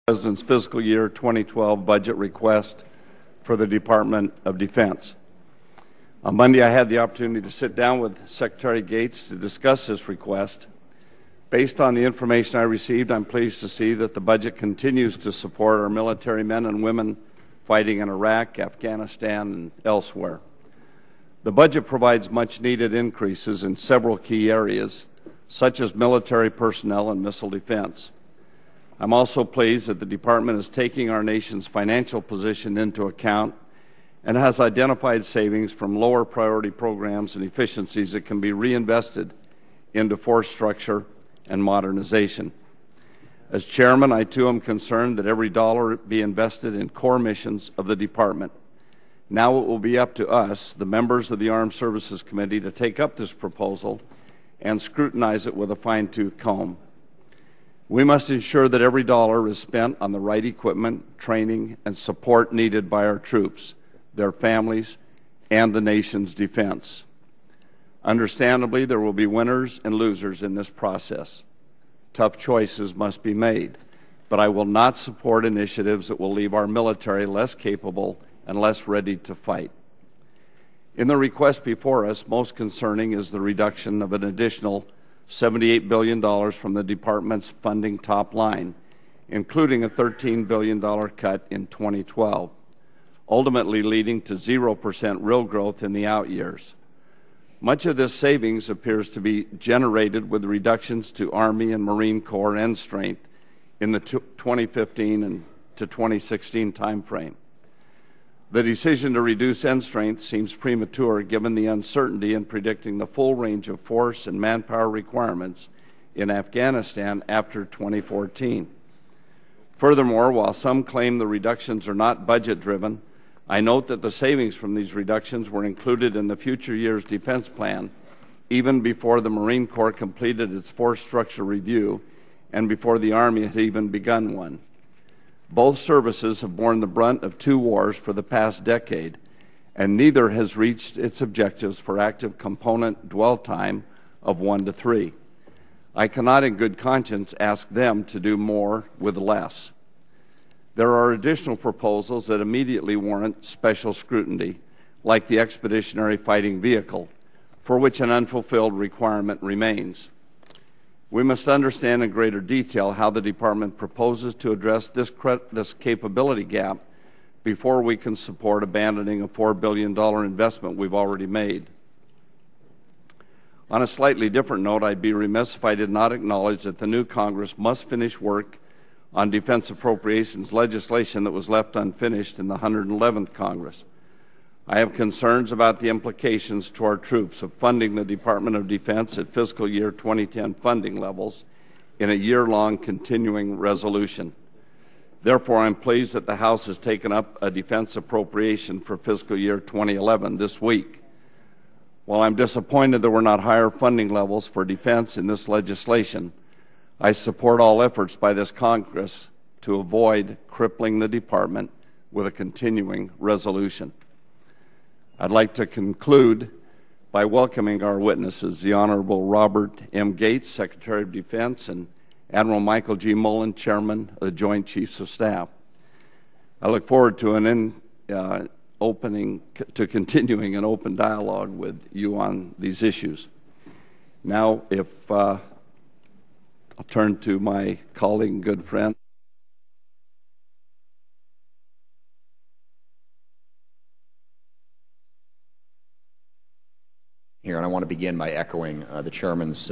President's fiscal year 2012 budget request for the Department of Defense. On Monday, I had the opportunity to sit down with Secretary Gates to discuss this request. Based on the information I received, I'm pleased to see that the budget continues to support our military men and women fighting in Iraq, Afghanistan, and elsewhere. The budget provides much-needed increases in several key areas, such as military personnel and missile defense. I'm also pleased that the Department is taking our nation's financial position into account and has identified savings from lower priority programs and efficiencies that can be reinvested into force structure and modernization. As Chairman, I too am concerned that every dollar be invested in core missions of the Department. Now it will be up to us, the members of the Armed Services Committee, to take up this proposal and scrutinize it with a fine-tooth comb. We must ensure that every dollar is spent on the right equipment, training, and support needed by our troops, their families, and the nation's defense. Understandably, there will be winners and losers in this process. Tough choices must be made, but I will not support initiatives that will leave our military less capable and less ready to fight. In the request before us, most concerning is the reduction of an additional $78 billion from the Department's funding top line, including a $13 billion cut in 2012, ultimately leading to 0% real growth in the out years. Much of this savings appears to be generated with reductions to Army and Marine Corps end strength in the 2015 and to 2016 timeframe. The decision to reduce end strength seems premature given the uncertainty in predicting the full range of force and manpower requirements in Afghanistan after 2014. Furthermore, while some claim the reductions are not budget-driven, I note that the savings from these reductions were included in the future year's defense plan even before the Marine Corps completed its force structure review and before the Army had even begun one. Both services have borne the brunt of two wars for the past decade, and neither has reached its objectives for active component dwell time of 1 to 3. I cannot in good conscience ask them to do more with less. There are additional proposals that immediately warrant special scrutiny, like the Expeditionary Fighting Vehicle, for which an unfulfilled requirement remains. We must understand in greater detail how the Department proposes to address this capability gap before we can support abandoning a $4 billion investment we've already made. On a slightly different note, I'd be remiss if I did not acknowledge that the new Congress must finish work on defense appropriations legislation that was left unfinished in the 111th Congress. I have concerns about the implications to our troops of funding the Department of Defense at fiscal year 2010 funding levels in a year-long continuing resolution. Therefore, I'm pleased that the House has taken up a defense appropriation for fiscal year 2011 this week. While I'm disappointed there were not higher funding levels for defense in this legislation, I support all efforts by this Congress to avoid crippling the Department with a continuing resolution. I'd like to conclude by welcoming our witnesses, the Honorable Robert M. Gates, Secretary of Defense, and Admiral Michael G. Mullen, Chairman of the Joint Chiefs of Staff. I look forward to continuing an open dialogue with you on these issues. Now, I'll turn to my colleague and good friend. Here, and I want to begin by echoing the Chairman's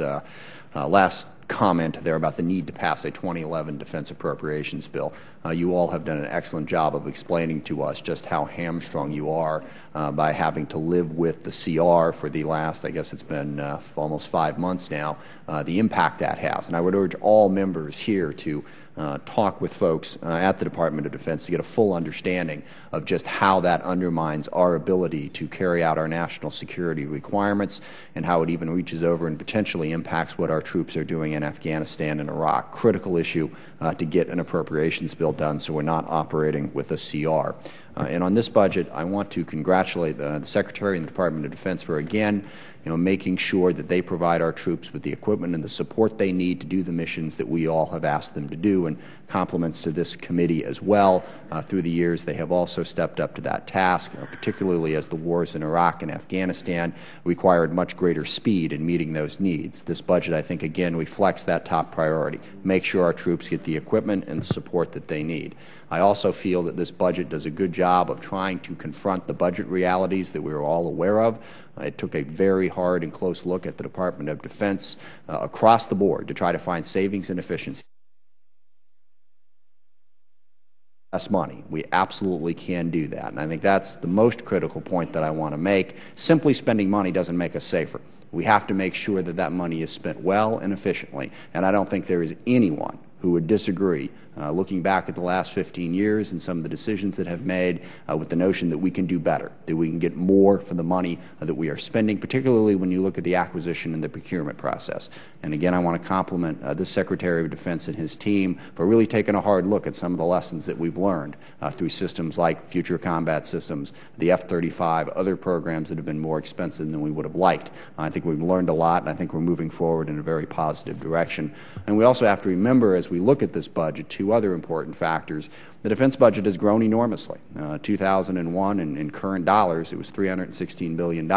last comment there about the need to pass a 2011 defense appropriations bill. You all have done an excellent job of explaining to us just how hamstrung you are by having to live with the CR for the last, I guess it's been almost 5 months now, the impact that has. And I would urge all members here to talk with folks at the Department of Defense to get a full understanding of just how that undermines our ability to carry out our national security requirements and how it even reaches over and potentially impacts what our troops are doing in Afghanistan and Iraq. Critical issue to get an appropriations bill done so we're not operating with a CR. And on this budget, I want to congratulate the Secretary and the Department of Defense for, again, making sure that they provide our troops with the equipment and the support they need to do the missions that we all have asked them to do. you, and compliments to this committee as well. Through the years, they have also stepped up to that task, particularly as the wars in Iraq and Afghanistan required much greater speed in meeting those needs. This budget, I think, again, reflects that top priority: make sure our troops get the equipment and support that they need. I also feel that this budget does a good job of trying to confront the budget realities that we are all aware of. It took a very hard and close look at the Department of Defense across the board to try to find savings and efficiency. Less money. We absolutely can do that, and I think that's the most critical point that I want to make. Simply spending money doesn't make us safer. We have to make sure that that money is spent well and efficiently, and I don't think there is anyone who would disagree, looking back at the last 15 years and some of the decisions that have made, with the notion that we can do better, that we can get more for the money that we are spending, particularly when you look at the acquisition and the procurement process. And again, I want to compliment the Secretary of Defense and his team for really taking a hard look at some of the lessons that we've learned through systems like future combat systems, the F-35, other programs that have been more expensive than we would have liked. I think we've learned a lot, and I think we're moving forward in a very positive direction. And we also have to remember, as we look at this budget, two other important factors. The defense budget has grown enormously. 2001, in current dollars, it was $316 billion,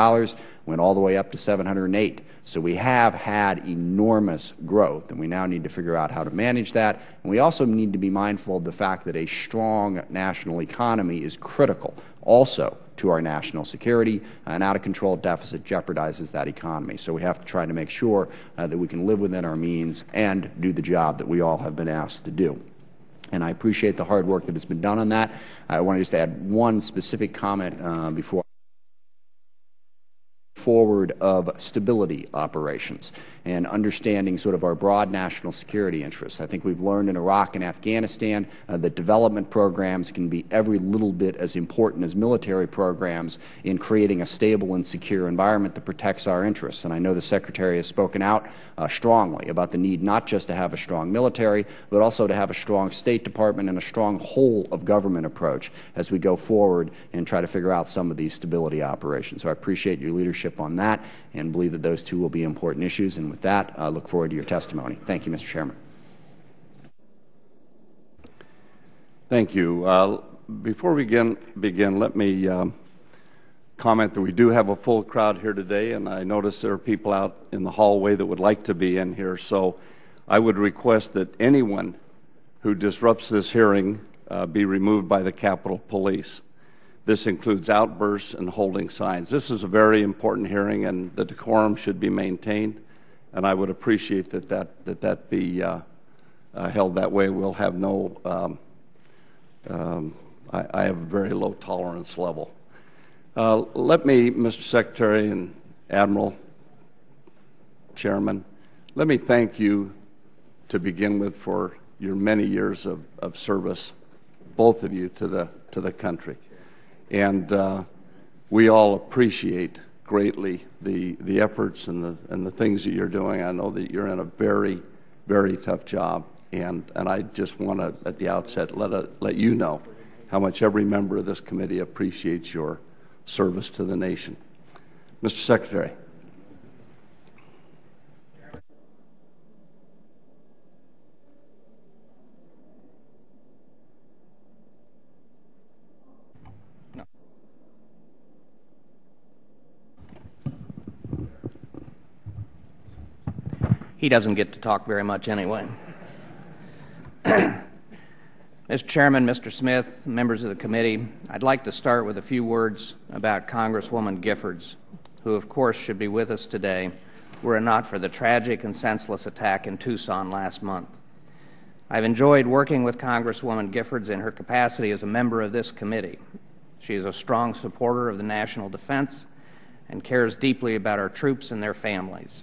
went all the way up to $708. So we have had enormous growth, and we now need to figure out how to manage that. And we also need to be mindful of the fact that a strong national economy is critical also to our national security. An out-of-control deficit jeopardizes that economy. So we have to try to make sure that we can live within our means and do the job that we all have been asked to do. And I appreciate the hard work that has been done on that. I want to just add one specific comment before forward of stability operations and understanding sort of our broad national security interests. I think we've learned in Iraq and Afghanistan that development programs can be every little bit as important as military programs in creating a stable and secure environment that protects our interests. And I know the Secretary has spoken out strongly about the need not just to have a strong military, but also to have a strong State Department and a strong whole of government approach as we go forward and try to figure out some of these stability operations. So I appreciate your leadership on that and believe that those two will be important issues. And with that, I look forward to your testimony. Thank you, Mr. Chairman. Thank you. Before we begin, let me comment that we do have a full crowd here today, and I notice there are people out in the hallway that would like to be in here. So I would request that anyone who disrupts this hearing be removed by the Capitol Police. This includes outbursts and holding signs. This is a very important hearing, and the decorum should be maintained, and I would appreciate that be held that way. We'll have no, I have a very low tolerance level. Let me, Mr. Secretary and Admiral, Chairman, let me thank you to begin with for your many years of service, both of you, to the country. And we all appreciate greatly the efforts and the things that you're doing. I know that you're in a very, very tough job, and I just want to, at the outset, let you know how much every member of this committee appreciates your service to the nation. Mr. Secretary. He doesn't get to talk very much anyway. Mr. Chairman, Mr. Smith, members of the committee, I'd like to start with a few words about Congresswoman Giffords, who of course should be with us today were it not for the tragic and senseless attack in Tucson last month. I've enjoyed working with Congresswoman Giffords in her capacity as a member of this committee. She is a strong supporter of the national defense and cares deeply about our troops and their families.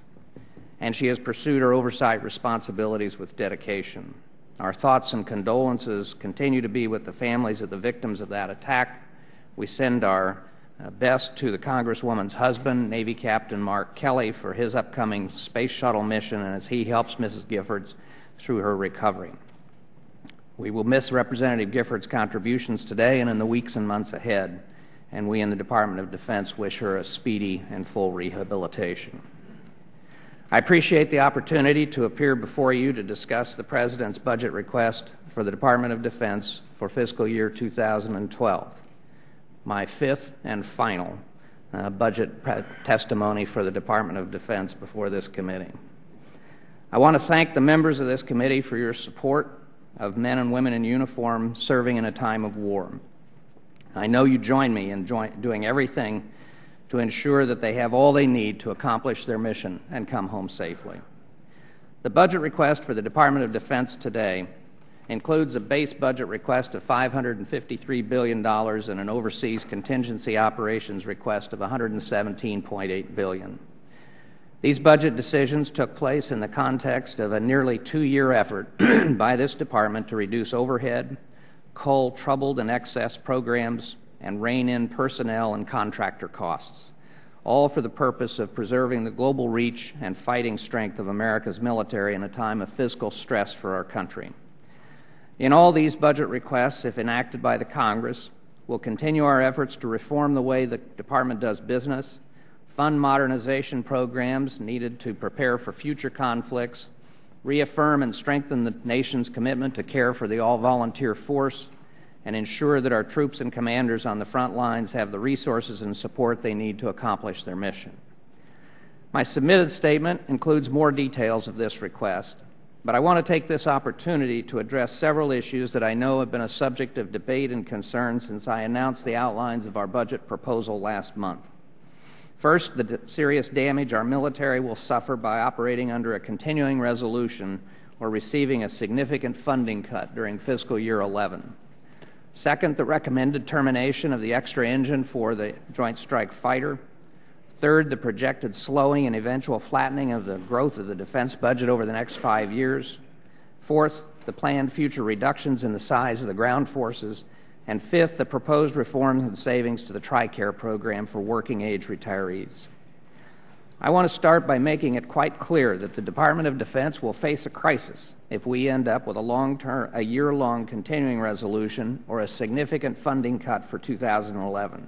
And she has pursued her oversight responsibilities with dedication. Our thoughts and condolences continue to be with the families of the victims of that attack. We send our best to the Congresswoman's husband, Navy Captain Mark Kelly, for his upcoming space shuttle mission and as he helps Mrs. Giffords through her recovery. We will miss Representative Giffords' contributions today and in the weeks and months ahead, and we in the Department of Defense wish her a speedy and full rehabilitation. I appreciate the opportunity to appear before you to discuss the President's budget request for the Department of Defense for fiscal year 2012, my fifth and final budget testimony for the Department of Defense before this committee. I want to thank the members of this committee for your support of men and women in uniform serving in a time of war. I know you join me in doing everything to ensure that they have all they need to accomplish their mission and come home safely. The budget request for the Department of Defense today includes a base budget request of $553 billion and an overseas contingency operations request of $117.8 billion. These budget decisions took place in the context of a nearly two-year effort by this Department to reduce overhead, cull troubled and excess programs, and rein in personnel and contractor costs, all for the purpose of preserving the global reach and fighting strength of America's military in a time of fiscal stress for our country. In all these budget requests, if enacted by the Congress, will continue our efforts to reform the way the Department does business, fund modernization programs needed to prepare for future conflicts, reaffirm and strengthen the nation's commitment to care for the all-volunteer force, and ensure that our troops and commanders on the front lines have the resources and support they need to accomplish their mission. My submitted statement includes more details of this request, but I want to take this opportunity to address several issues that I know have been a subject of debate and concern since I announced the outlines of our budget proposal last month. First, the serious damage our military will suffer by operating under a continuing resolution or receiving a significant funding cut during fiscal year 11. Second, the recommended termination of the extra engine for the Joint Strike Fighter. Third, the projected slowing and eventual flattening of the growth of the defense budget over the next 5 years. Fourth, the planned future reductions in the size of the ground forces. And fifth, the proposed reforms and savings to the Tricare program for working-age retirees. I want to start by making it quite clear that the Department of Defense will face a crisis if we end up with a year-long continuing resolution or a significant funding cut for 2011.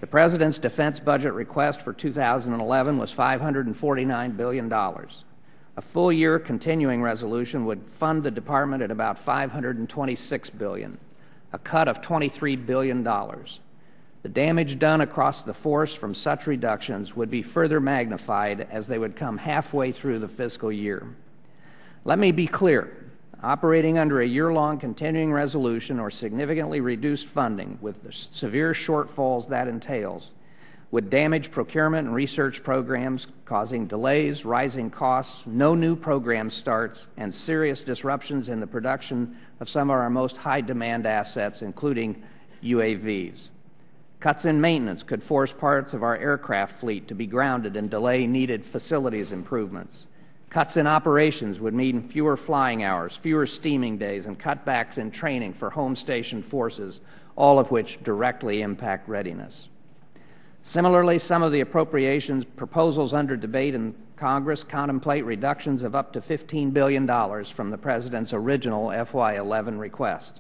The President's defense budget request for 2011 was $549 billion. A full-year continuing resolution would fund the Department at about $526 billion, a cut of $23 billion. The damage done across the force from such reductions would be further magnified as they would come halfway through the fiscal year. Let me be clear. Operating under a year-long continuing resolution or significantly reduced funding with the severe shortfalls that entails would damage procurement and research programs, causing delays, rising costs, no new program starts, and serious disruptions in the production of some of our most high-demand assets, including UAVs. Cuts in maintenance could force parts of our aircraft fleet to be grounded and delay needed facilities improvements. Cuts in operations would mean fewer flying hours, fewer steaming days, and cutbacks in training for home station forces, all of which directly impact readiness. Similarly, some of the appropriations proposals under debate in Congress contemplate reductions of up to $15 billion from the President's original FY11 request.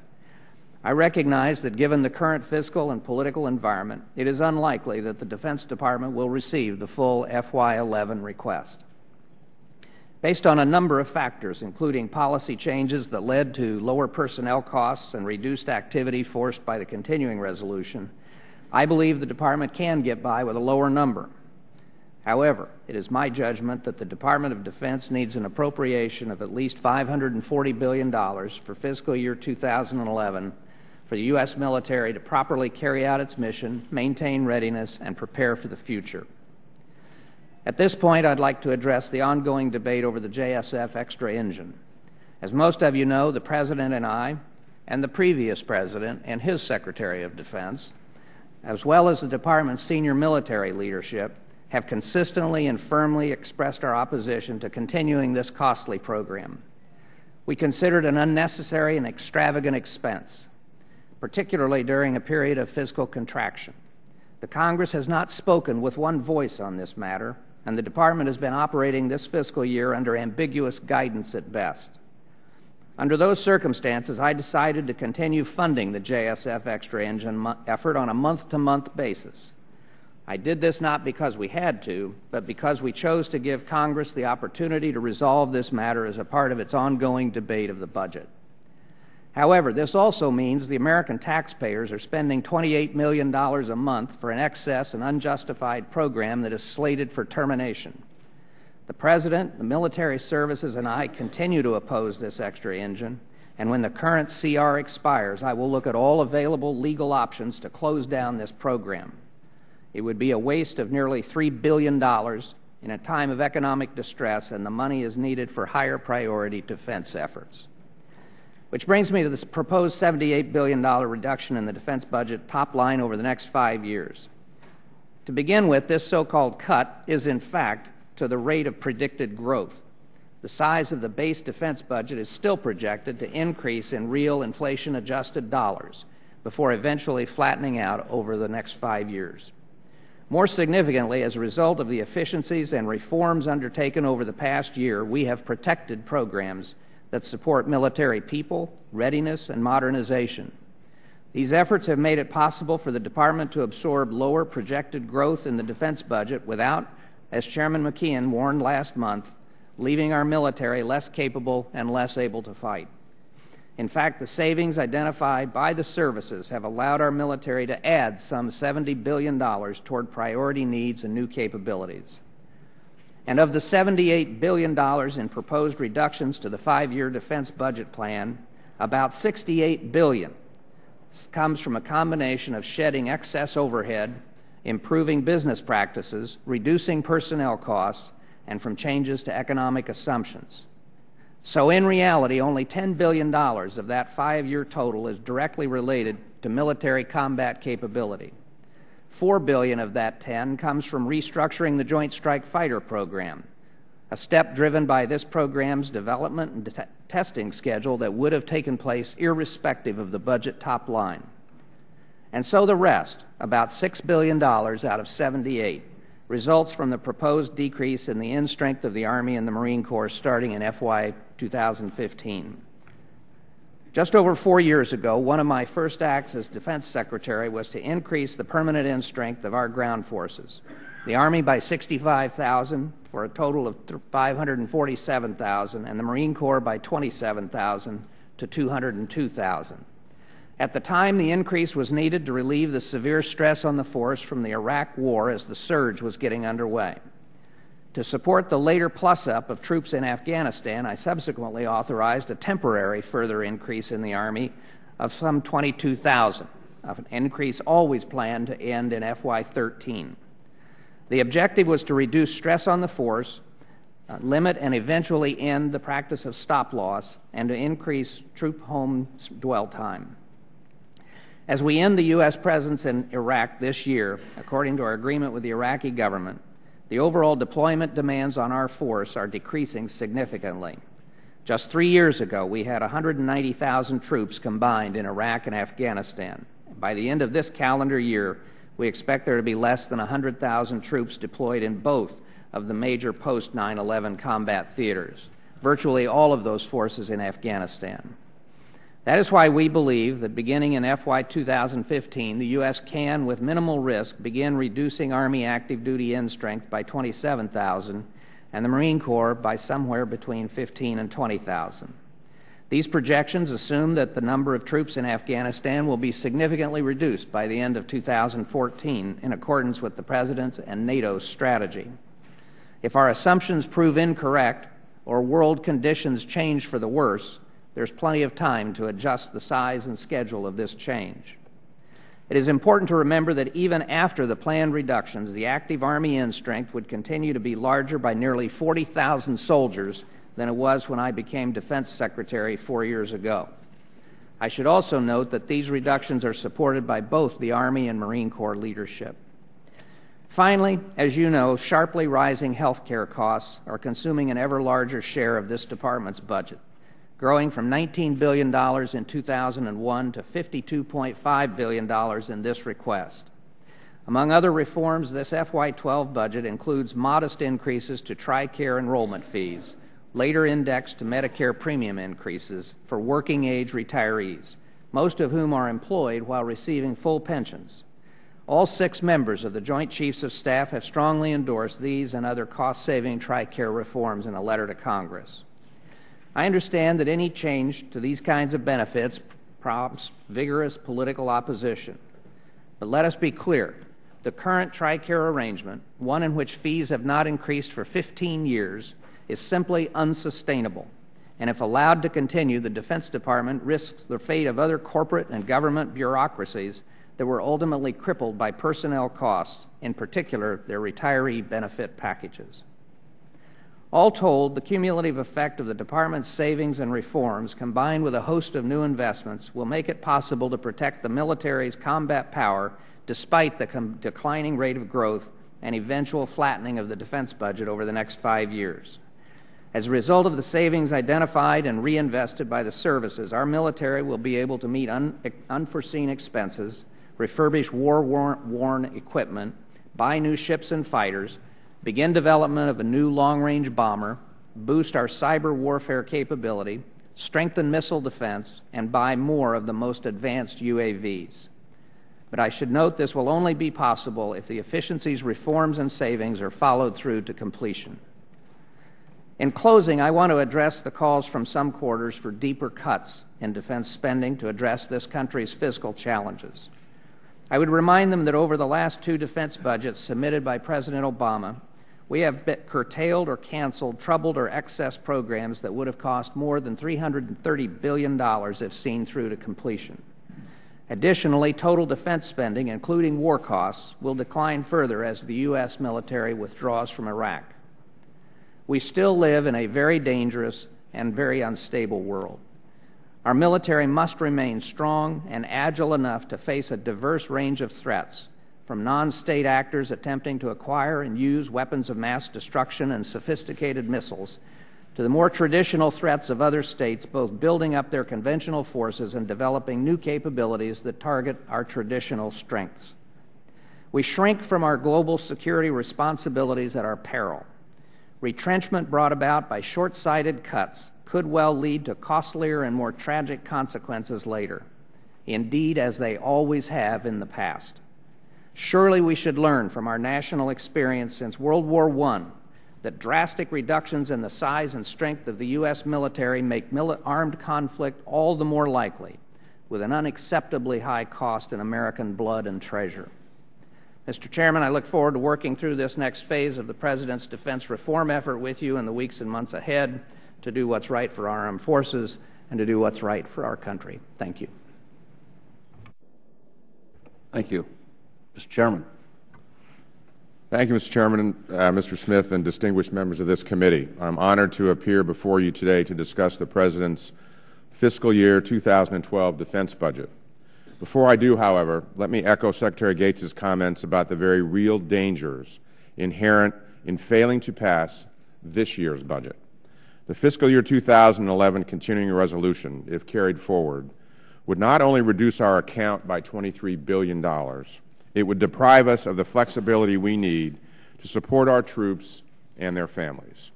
I recognize that given the current fiscal and political environment, it is unlikely that the Defense Department will receive the full FY11 request. Based on a number of factors, including policy changes that led to lower personnel costs and reduced activity forced by the continuing resolution, I believe the Department can get by with a lower number. However, it is my judgment that the Department of Defense needs an appropriation of at least $540 billion for fiscal year 2011 for the U.S. military to properly carry out its mission, maintain readiness, and prepare for the future. At this point, I'd like to address the ongoing debate over the JSF extra engine. As most of you know, the President and I, and the previous President and his Secretary of Defense, as well as the Department's senior military leadership, have consistently and firmly expressed our opposition to continuing this costly program. We consider it an unnecessary and extravagant expense, particularly during a period of fiscal contraction. The Congress has not spoken with one voice on this matter, and the Department has been operating this fiscal year under ambiguous guidance at best. Under those circumstances, I decided to continue funding the JSF extra engine effort on a month-to-month basis. I did this not because we had to, but because we chose to give Congress the opportunity to resolve this matter as a part of its ongoing debate of the budget. However, this also means the American taxpayers are spending $28 million a month for an excess and unjustified program that is slated for termination. The President, the military services, and I continue to oppose this extra engine, and when the current CR expires, I will look at all available legal options to close down this program. It would be a waste of nearly $3 billion in a time of economic distress, and the money is needed for higher priority defense efforts. Which brings me to this proposed $78 billion reduction in the defense budget top line over the next 5 years. To begin with, this so-called cut is in fact to the rate of predicted growth. The size of the base defense budget is still projected to increase in real inflation-adjusted dollars before eventually flattening out over the next 5 years. More significantly, as a result of the efficiencies and reforms undertaken over the past year, we have protected programs that support military people, readiness, and modernization. These efforts have made it possible for the Department to absorb lower projected growth in the defense budget without, as Chairman McKeon warned last month, leaving our military less capable and less able to fight. In fact, the savings identified by the services have allowed our military to add some $70 billion toward priority needs and new capabilities. And of the $78 billion in proposed reductions to the 5-year defense budget plan, about $68 billion comes from a combination of shedding excess overhead, improving business practices, reducing personnel costs, and from changes to economic assumptions. So in reality, only $10 billion of that 5-year total is directly related to military combat capability. $4 billion of that 10 comes from restructuring the Joint Strike Fighter program, a step driven by this program's development and testing schedule that would have taken place irrespective of the budget top line. And so the rest, about $6 billion out of 78, results from the proposed decrease in the end strength of the Army and the Marine Corps starting in FY 2015. Just over 4 years ago, one of my first acts as Defense Secretary was to increase the permanent end strength of our ground forces, the Army by 65,000 for a total of 547,000, and the Marine Corps by 27,000 to 202,000. At the time, the increase was needed to relieve the severe stress on the force from the Iraq War as the surge was getting underway. To support the later plus-up of troops in Afghanistan, I subsequently authorized a temporary further increase in the Army of some 22,000, an increase always planned to end in FY 13. The objective was to reduce stress on the force, limit and eventually end the practice of stop-loss, and to increase troop home dwell time. As we end the U.S. presence in Iraq this year, according to our agreement with the Iraqi government, the overall deployment demands on our force are decreasing significantly. Just 3 years ago, we had 190,000 troops combined in Iraq and Afghanistan. By the end of this calendar year, we expect there to be less than 100,000 troops deployed in both of the major post-9/11 combat theaters, virtually all of those forces in Afghanistan. That is why we believe that beginning in FY 2015, the U.S. can, with minimal risk, begin reducing Army active duty end strength by 27,000 and the Marine Corps by somewhere between 15,000 and 20,000. These projections assume that the number of troops in Afghanistan will be significantly reduced by the end of 2014 in accordance with the President's and NATO's strategy. If our assumptions prove incorrect or world conditions change for the worse, there's plenty of time to adjust the size and schedule of this change. It is important to remember that even after the planned reductions, the active Army end strength would continue to be larger by nearly 40,000 soldiers than it was when I became Defense Secretary 4 years ago. I should also note that these reductions are supported by both the Army and Marine Corps leadership. Finally, as you know, sharply rising health care costs are consuming an ever larger share of this Department's budget, growing from $19 billion in 2001 to $52.5 billion in this request. Among other reforms, this FY 12 budget includes modest increases to Tricare enrollment fees, later indexed to Medicare premium increases for working-age retirees, most of whom are employed while receiving full pensions. All 6 members of the Joint Chiefs of Staff have strongly endorsed these and other cost-saving Tricare reforms in a letter to Congress. I understand that any change to these kinds of benefits prompts vigorous political opposition. But let us be clear. The current Tricare arrangement, one in which fees have not increased for 15 years, is simply unsustainable. And if allowed to continue, the Defense Department risks the fate of other corporate and government bureaucracies that were ultimately crippled by personnel costs, in particular their retiree benefit packages. All told, the cumulative effect of the Department's savings and reforms, combined with a host of new investments, will make it possible to protect the military's combat power despite the declining rate of growth and eventual flattening of the defense budget over the next 5 years. As a result of the savings identified and reinvested by the services, our military will be able to meet unforeseen expenses, refurbish war-worn equipment, buy new ships and fighters, begin development of a new long-range bomber, boost our cyber warfare capability, strengthen missile defense, and buy more of the most advanced UAVs. But I should note this will only be possible if the efficiencies, reforms, and savings are followed through to completion. In closing, I want to address the calls from some quarters for deeper cuts in defense spending to address this country's fiscal challenges. I would remind them that over the last 2 defense budgets submitted by President Obama, we have curtailed or canceled troubled or excess programs that would have cost more than $330 billion if seen through to completion. Additionally, total defense spending, including war costs, will decline further as the U.S. military withdraws from Iraq. We still live in a very dangerous and very unstable world. Our military must remain strong and agile enough to face a diverse range of threats, from non-state actors attempting to acquire and use weapons of mass destruction and sophisticated missiles, to the more traditional threats of other states both building up their conventional forces and developing new capabilities that target our traditional strengths. We shrink from our global security responsibilities at our peril. Retrenchment brought about by short-sighted cuts could well lead to costlier and more tragic consequences later, indeed as they always have in the past. Surely we should learn from our national experience since World War I that drastic reductions in the size and strength of the U.S. military make armed conflict all the more likely, with an unacceptably high cost in American blood and treasure. Mr. Chairman, I look forward to working through this next phase of the President's defense reform effort with you in the weeks and months ahead to do what's right for our armed forces and to do what's right for our country. Thank you. Thank you. Mr. Chairman. Thank you, Mr. Chairman, Mr. Smith, and distinguished members of this committee. I'm honored to appear before you today to discuss the President's fiscal year 2012 defense budget. Before I do, however, let me echo Secretary Gates's comments about the very real dangers inherent in failing to pass this year's budget. The fiscal year 2011 continuing resolution, if carried forward, would not only reduce our account by $23 billion, it would deprive us of the flexibility we need to support our troops and their families.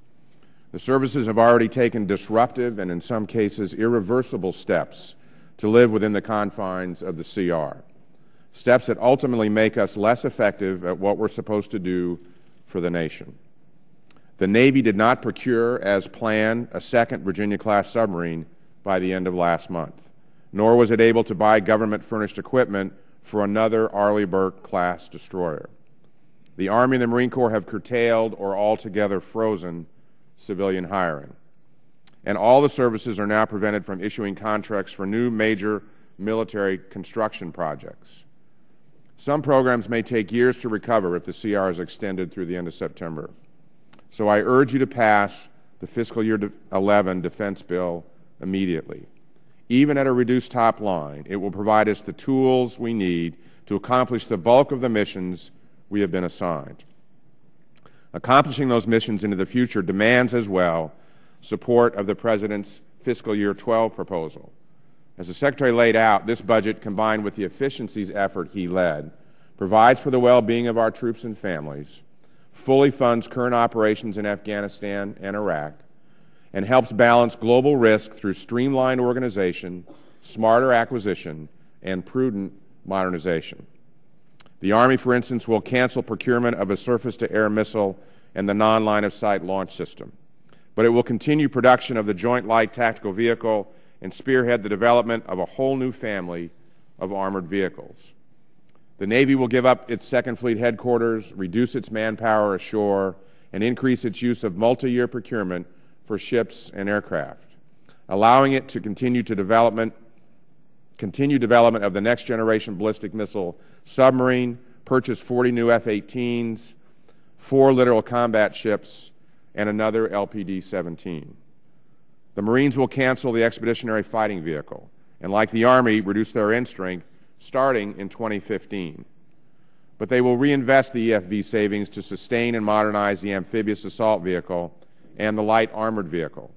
The services have already taken disruptive and, in some cases, irreversible steps to live within the confines of the CR, steps that ultimately make us less effective at what we're supposed to do for the nation. The Navy did not procure, as planned, a second Virginia-class submarine by the end of last month, nor was it able to buy government-furnished equipment for another Arleigh Burke-class destroyer. The Army and the Marine Corps have curtailed or altogether frozen civilian hiring, and all the services are now prevented from issuing contracts for new major military construction projects. Some programs may take years to recover if the CR is extended through the end of September. So I urge you to pass the fiscal year 11 defense bill immediately. Even at a reduced top line, it will provide us the tools we need to accomplish the bulk of the missions we have been assigned. Accomplishing those missions into the future demands as well support of the President's fiscal year 12 proposal. As the Secretary laid out, this budget, combined with the efficiencies effort he led, provides for the well-being of our troops and families, fully funds current operations in Afghanistan and Iraq, and helps balance global risk through streamlined organization, smarter acquisition, and prudent modernization. The Army, for instance, will cancel procurement of a surface-to-air missile and the non-line-of-sight launch system. But it will continue production of the Joint Light Tactical Vehicle and spearhead the development of a whole new family of armored vehicles. The Navy will give up its Second Fleet headquarters, reduce its manpower ashore, and increase its use of multi-year procurement for ships and aircraft, allowing it to continue development of the next-generation ballistic missile submarine, purchase 40 new F-18s, 4 littoral combat ships, and another LPD-17. The Marines will cancel the Expeditionary Fighting Vehicle and, like the Army, reduce their end strength starting in 2015. But they will reinvest the EFV savings to sustain and modernize the amphibious assault vehicle and the light armored vehicle,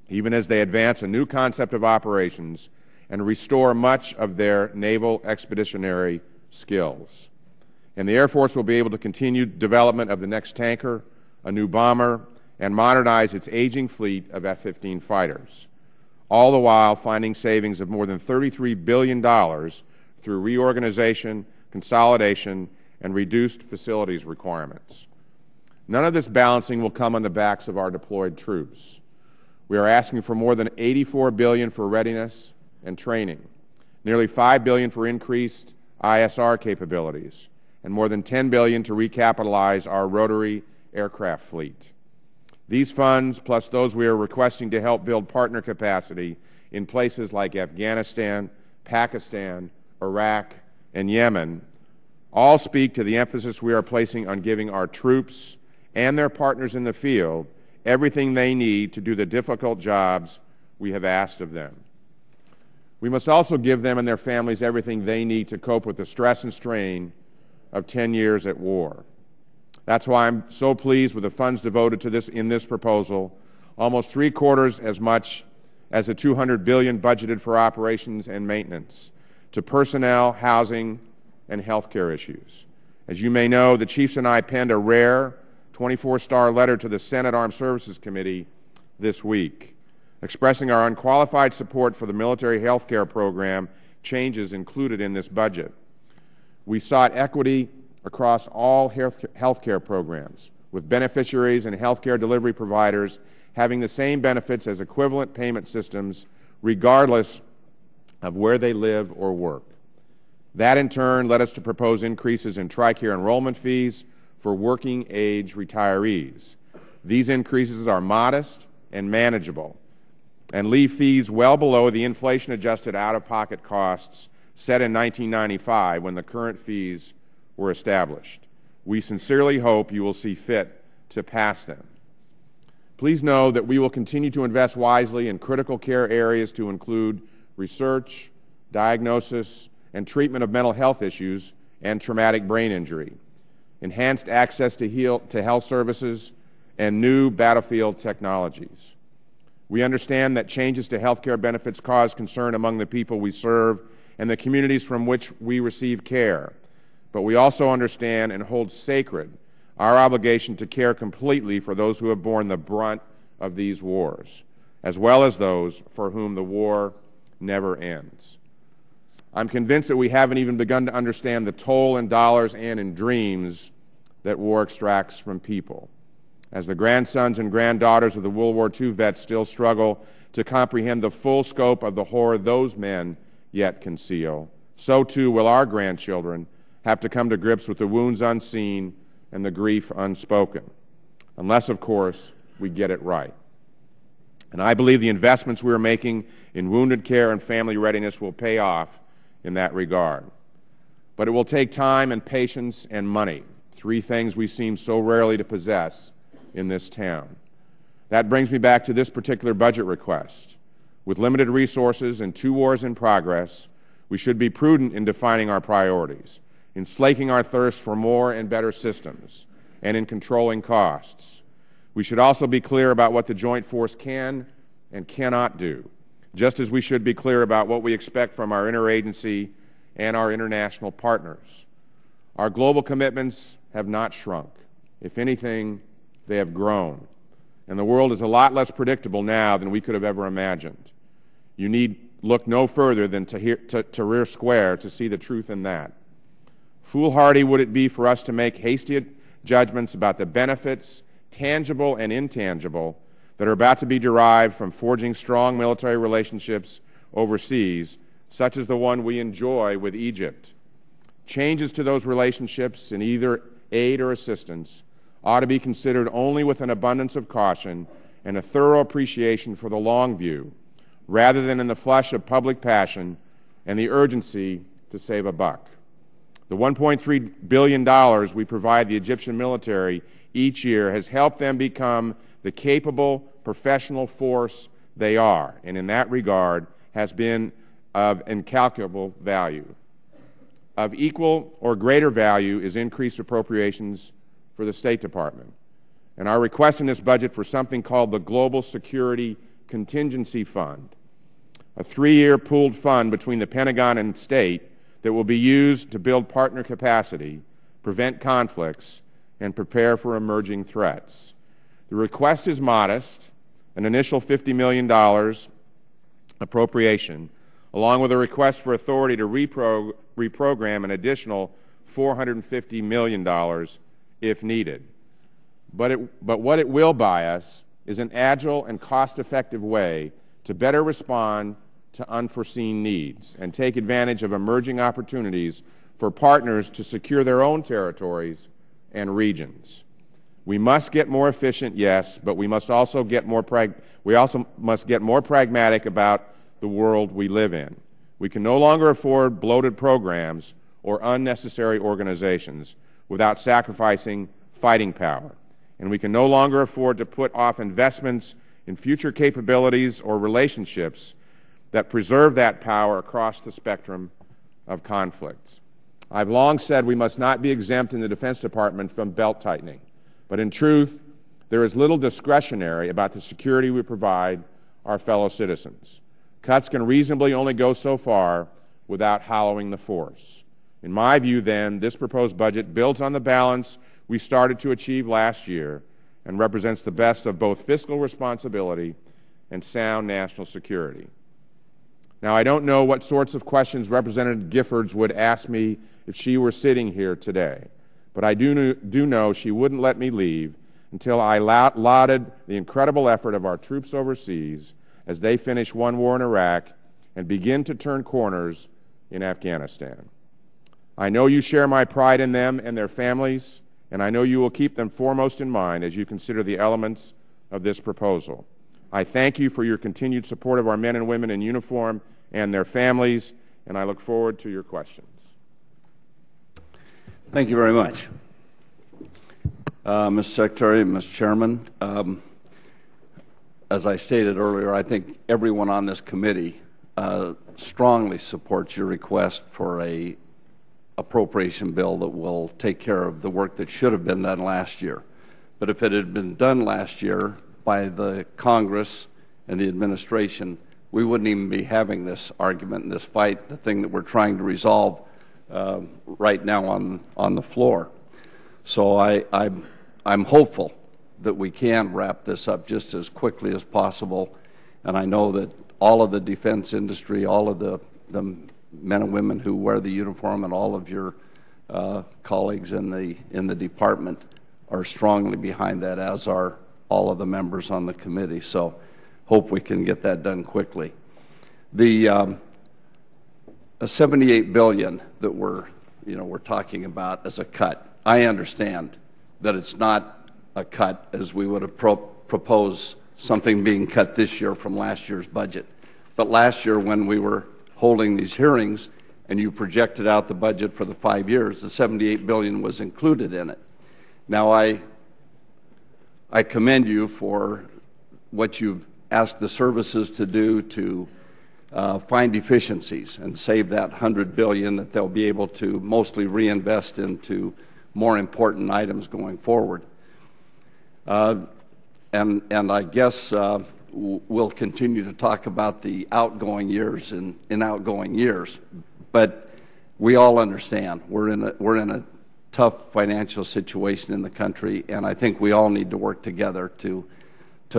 even as they advance a new concept of operations and restore much of their naval expeditionary skills. And the Air Force will be able to continue development of the next tanker, a new bomber, and modernize its aging fleet of F-15 fighters, all the while finding savings of more than $33 billion through reorganization, consolidation, and reduced facilities requirements. None of this balancing will come on the backs of our deployed troops. We are asking for more than $84 billion for readiness and training, nearly $5 billion for increased ISR capabilities, and more than $10 billion to recapitalize our rotary aircraft fleet. These funds, plus those we are requesting to help build partner capacity in places like Afghanistan, Pakistan, Iraq, and Yemen, all speak to the emphasis we are placing on giving our troops and their partners in the field everything they need to do the difficult jobs we have asked of them. We must also give them and their families everything they need to cope with the stress and strain of 10 years at war. That's why I'm so pleased with the funds devoted to this in this proposal, almost 3/4 as much as the $200 billion budgeted for operations and maintenance, to personnel, housing, and health care issues. As you may know, the Chiefs and I penned a rare 24-star letter to the Senate Armed Services Committee this week, expressing our unqualified support for the military health care program changes included in this budget. We sought equity across all health care programs, with beneficiaries and health care delivery providers having the same benefits as equivalent payment systems regardless of where they live or work. That, in turn, led us to propose increases in Tricare enrollment fees for working-age retirees. These increases are modest and manageable and leave fees well below the inflation-adjusted out-of-pocket costs set in 1995 when the current fees were established. We sincerely hope you will see fit to pass them. Please know that we will continue to invest wisely in critical care areas to include research, diagnosis, and treatment of mental health issues and traumatic brain injury, enhanced access to health services, and new battlefield technologies. We understand that changes to health care benefits cause concern among the people we serve and the communities from which we receive care, but we also understand and hold sacred our obligation to care completely for those who have borne the brunt of these wars, as well as those for whom the war never ends. I'm convinced that we haven't even begun to understand the toll in dollars and in dreams that war extracts from people. As the grandsons and granddaughters of the World War II vets still struggle to comprehend the full scope of the horror those men yet conceal, so too will our grandchildren have to come to grips with the wounds unseen and the grief unspoken, unless, of course, we get it right. And I believe the investments we are making in wounded care and family readiness will pay off in that regard. But it will take time and patience and money, 3 things we seem so rarely to possess in this town. That brings me back to this particular budget request. With limited resources and 2 wars in progress, we should be prudent in defining our priorities, in slaking our thirst for more and better systems, and in controlling costs. We should also be clear about what the Joint Force can and cannot do, just as we should be clear about what we expect from our interagency and our international partners. Our global commitments have not shrunk. If anything, they have grown. And the world is a lot less predictable now than we could have ever imagined. You need look no further than Tahrir Square to see the truth in that. Foolhardy would it be for us to make hasty judgments about the benefits, tangible and intangible, that are about to be derived from forging strong military relationships overseas, such as the one we enjoy with Egypt. Changes to those relationships in either aid or assistance ought to be considered only with an abundance of caution and a thorough appreciation for the long view, rather than in the flush of public passion and the urgency to save a buck. The $1.3 billion we provide the Egyptian military each year has helped them become the capable professional force they are, and in that regard has been of incalculable value. Of equal or greater value is increased appropriations for the State Department. And our request in this budget for something called the Global Security Contingency Fund, a 3-year pooled fund between the Pentagon and State that will be used to build partner capacity, prevent conflicts, and prepare for emerging threats. The request is modest, an initial $50 million appropriation, along with a request for authority to reprogram an additional $450 million if needed. But what it will buy us is an agile and cost-effective way to better respond to unforeseen needs and take advantage of emerging opportunities for partners to secure their own territories and regions. We must get more efficient, yes, but we must also get more pragmatic about the world we live in. We can no longer afford bloated programs or unnecessary organizations without sacrificing fighting power. And we can no longer afford to put off investments in future capabilities or relationships that preserve that power across the spectrum of conflicts. I've long said we must not be exempt in the Defense Department from belt-tightening, but in truth, there is little discretionary about the security we provide our fellow citizens. Cuts can reasonably only go so far without hollowing the force. In my view, then, this proposed budget builds on the balance we started to achieve last year and represents the best of both fiscal responsibility and sound national security. Now, I don't know what sorts of questions Representative Giffords would ask me if she were sitting here today, but I do know she wouldn't let me leave until I lauded the incredible effort of our troops overseas as they finish one war in Iraq and begin to turn corners in Afghanistan. I know you share my pride in them and their families, and I know you will keep them foremost in mind as you consider the elements of this proposal. I thank you for your continued support of our men and women in uniform and their families, and I look forward to your questions. Thank you very much. Mr. Secretary, Mr. Chairman, as I stated earlier, I think everyone on this committee strongly supports your request for an appropriation bill that will take care of the work that should have been done last year. But if it had been done last year by the Congress and the administration, we wouldn't even be having this argument and this fight, the thing that we're trying to resolve right now on the floor. So I'm hopeful that we can wrap this up just as quickly as possible, and I know that all of the defense industry, all of the men and women who wear the uniform, and all of your colleagues in the department are strongly behind that, as are all of the members on the committee. So hope we can get that done quickly. The $78 billion that we're talking about as a cut, I understand that it's not a cut as we would have proposed something being cut this year from last year's budget. But last year, when we were holding these hearings and you projected out the budget for the 5 years, the $78 billion was included in it. Now, I commend you for what you've asked the services to do to find efficiencies and save that $100 billion that they'll be able to mostly reinvest into more important items going forward. And I guess we'll continue to talk about the outgoing years in outgoing years, but we all understand we're in a tough financial situation in the country, and I think we all need to work together to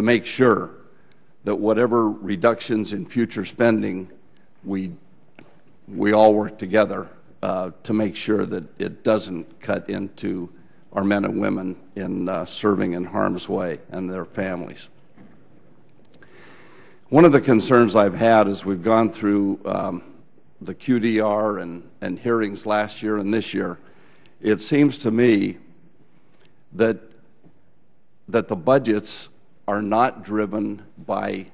make sure that whatever reductions in future spending, we all work together to make sure that it doesn't cut into our men and women in serving in harm's way and their families. One of the concerns I've had as we've gone through the QDR and hearings last year and this year, it seems to me that the budgets are not driven by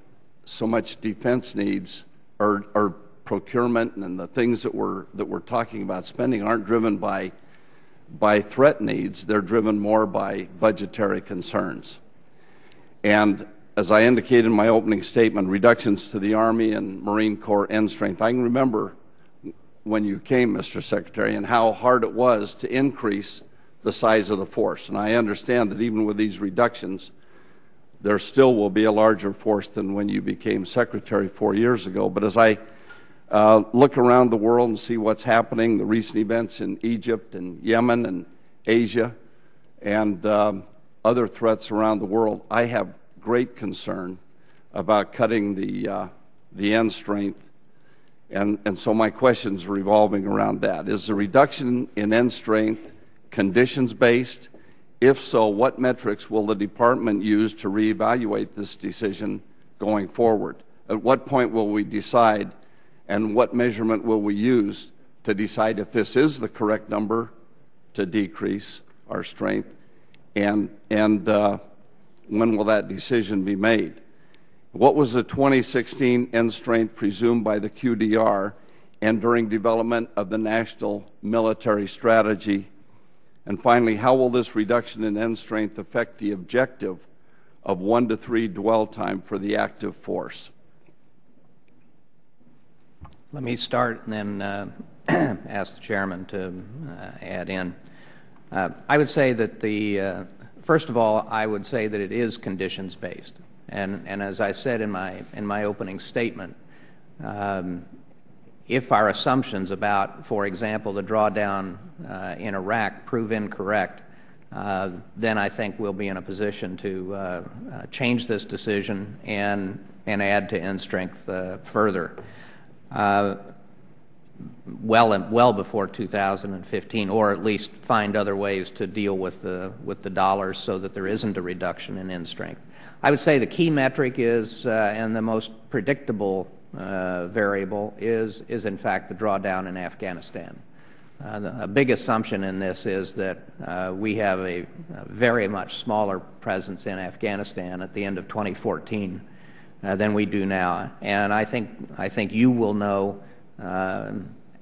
so much defense needs or procurement, and the things that we're talking about spending aren't driven by threat needs. They're driven more by budgetary concerns. And as I indicated in my opening statement, reductions to the Army and Marine Corps end strength. I can remember when you came, Mr. Secretary, and how hard it was to increase the size of the force. And I understand that even with these reductions, there still will be a larger force than when you became Secretary 4 years ago. But as I look around the world and see what's happening, the recent events in Egypt and Yemen and Asia and other threats around the world, I have great concern about cutting the end strength. And so my question's revolving around that. Is the reduction in end strength conditions-based? If so, what metrics will the Department use to reevaluate this decision going forward? At what point will we decide, and what measurement will we use to decide if this is the correct number to decrease our strength, and when will that decision be made? What was the 2016 end strength presumed by the QDR and during development of the National Military Strategy? And finally, how will this reduction in end strength affect the objective of 1 to 3 dwell time for the active force? Let me start and then ask the Chairman to add in. I would say that first of all, I would say that it is conditions-based. And as I said in my opening statement, if our assumptions about, for example, the drawdown in Iraq prove incorrect, then I think we'll be in a position to change this decision and add to end strength further, well before 2015, or at least find other ways to deal with the dollars so that there isn't a reduction in end strength. I would say the key metric is, and the most predictable variable is in fact the drawdown in Afghanistan. A big assumption in this is that we have a very much smaller presence in Afghanistan at the end of 2014 than we do now, and I think you will know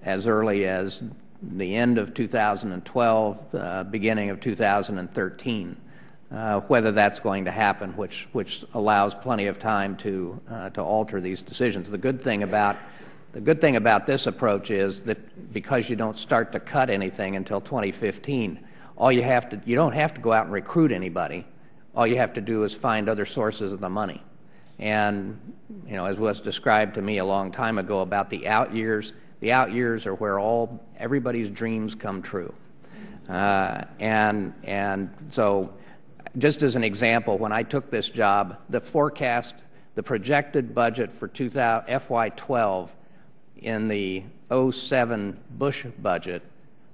as early as the end of 2012, beginning of 2013. Whether that's going to happen, which allows plenty of time to alter these decisions. The good thing about this approach is that because you don't start to cut anything until 2015, you don't have to go out and recruit anybody. All you have to do is find other sources of the money. And as was described to me a long time ago about the out years are where everybody's dreams come true. And so, just as an example, when I took this job, the projected budget for FY12 in the 07 Bush budget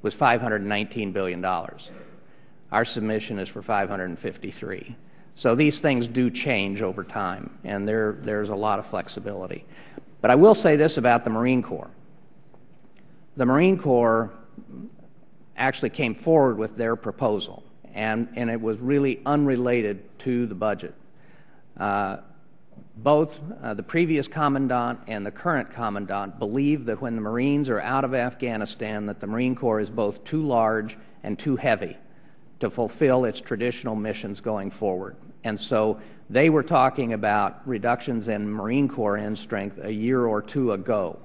was $519 billion. Our submission is for $553. So these things do change over time, and there's a lot of flexibility. But I will say this about the Marine Corps. The Marine Corps actually came forward with their proposal, and it was really unrelated to the budget. Both the previous commandant and the current commandant believe that when the Marines are out of Afghanistan, that the Marine Corps is both too large and too heavy to fulfill its traditional missions going forward. And so they were talking about reductions in Marine Corps end strength a year or two ago.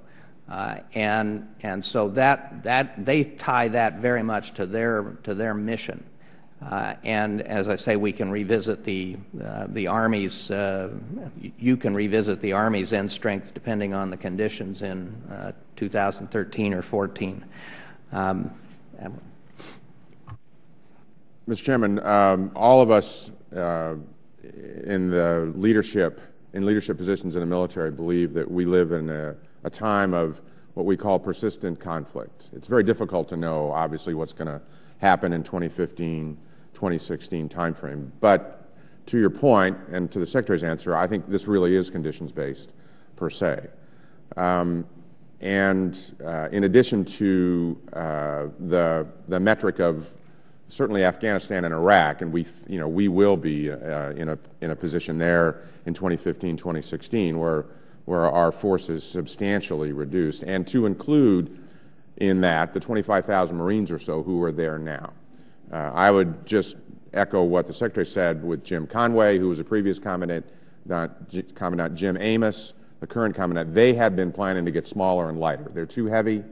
And so that they tie that very much to their mission. And as I say, we can revisit the Army's. You can revisit the Army's end strength depending on the conditions in 2013 or 14. Mr. Chairman, all of us in leadership positions in the military believe that we live in a time of what we call persistent conflict. It's very difficult to know, obviously, what's going to happen in 2015, 2016 timeframe. But to your point, and to the Secretary's answer, I think this really is conditions-based per se. In addition to the metric of certainly Afghanistan and Iraq, and we will be in a position there in 2015, 2016, where our force is substantially reduced, and to include in that the 25,000 Marines or so who are there now. I would just echo what the Secretary said with Jim Conway, who was a previous Commandant Jim Amos, the current Commandant. They had been planning to get smaller and lighter. They're too heavy.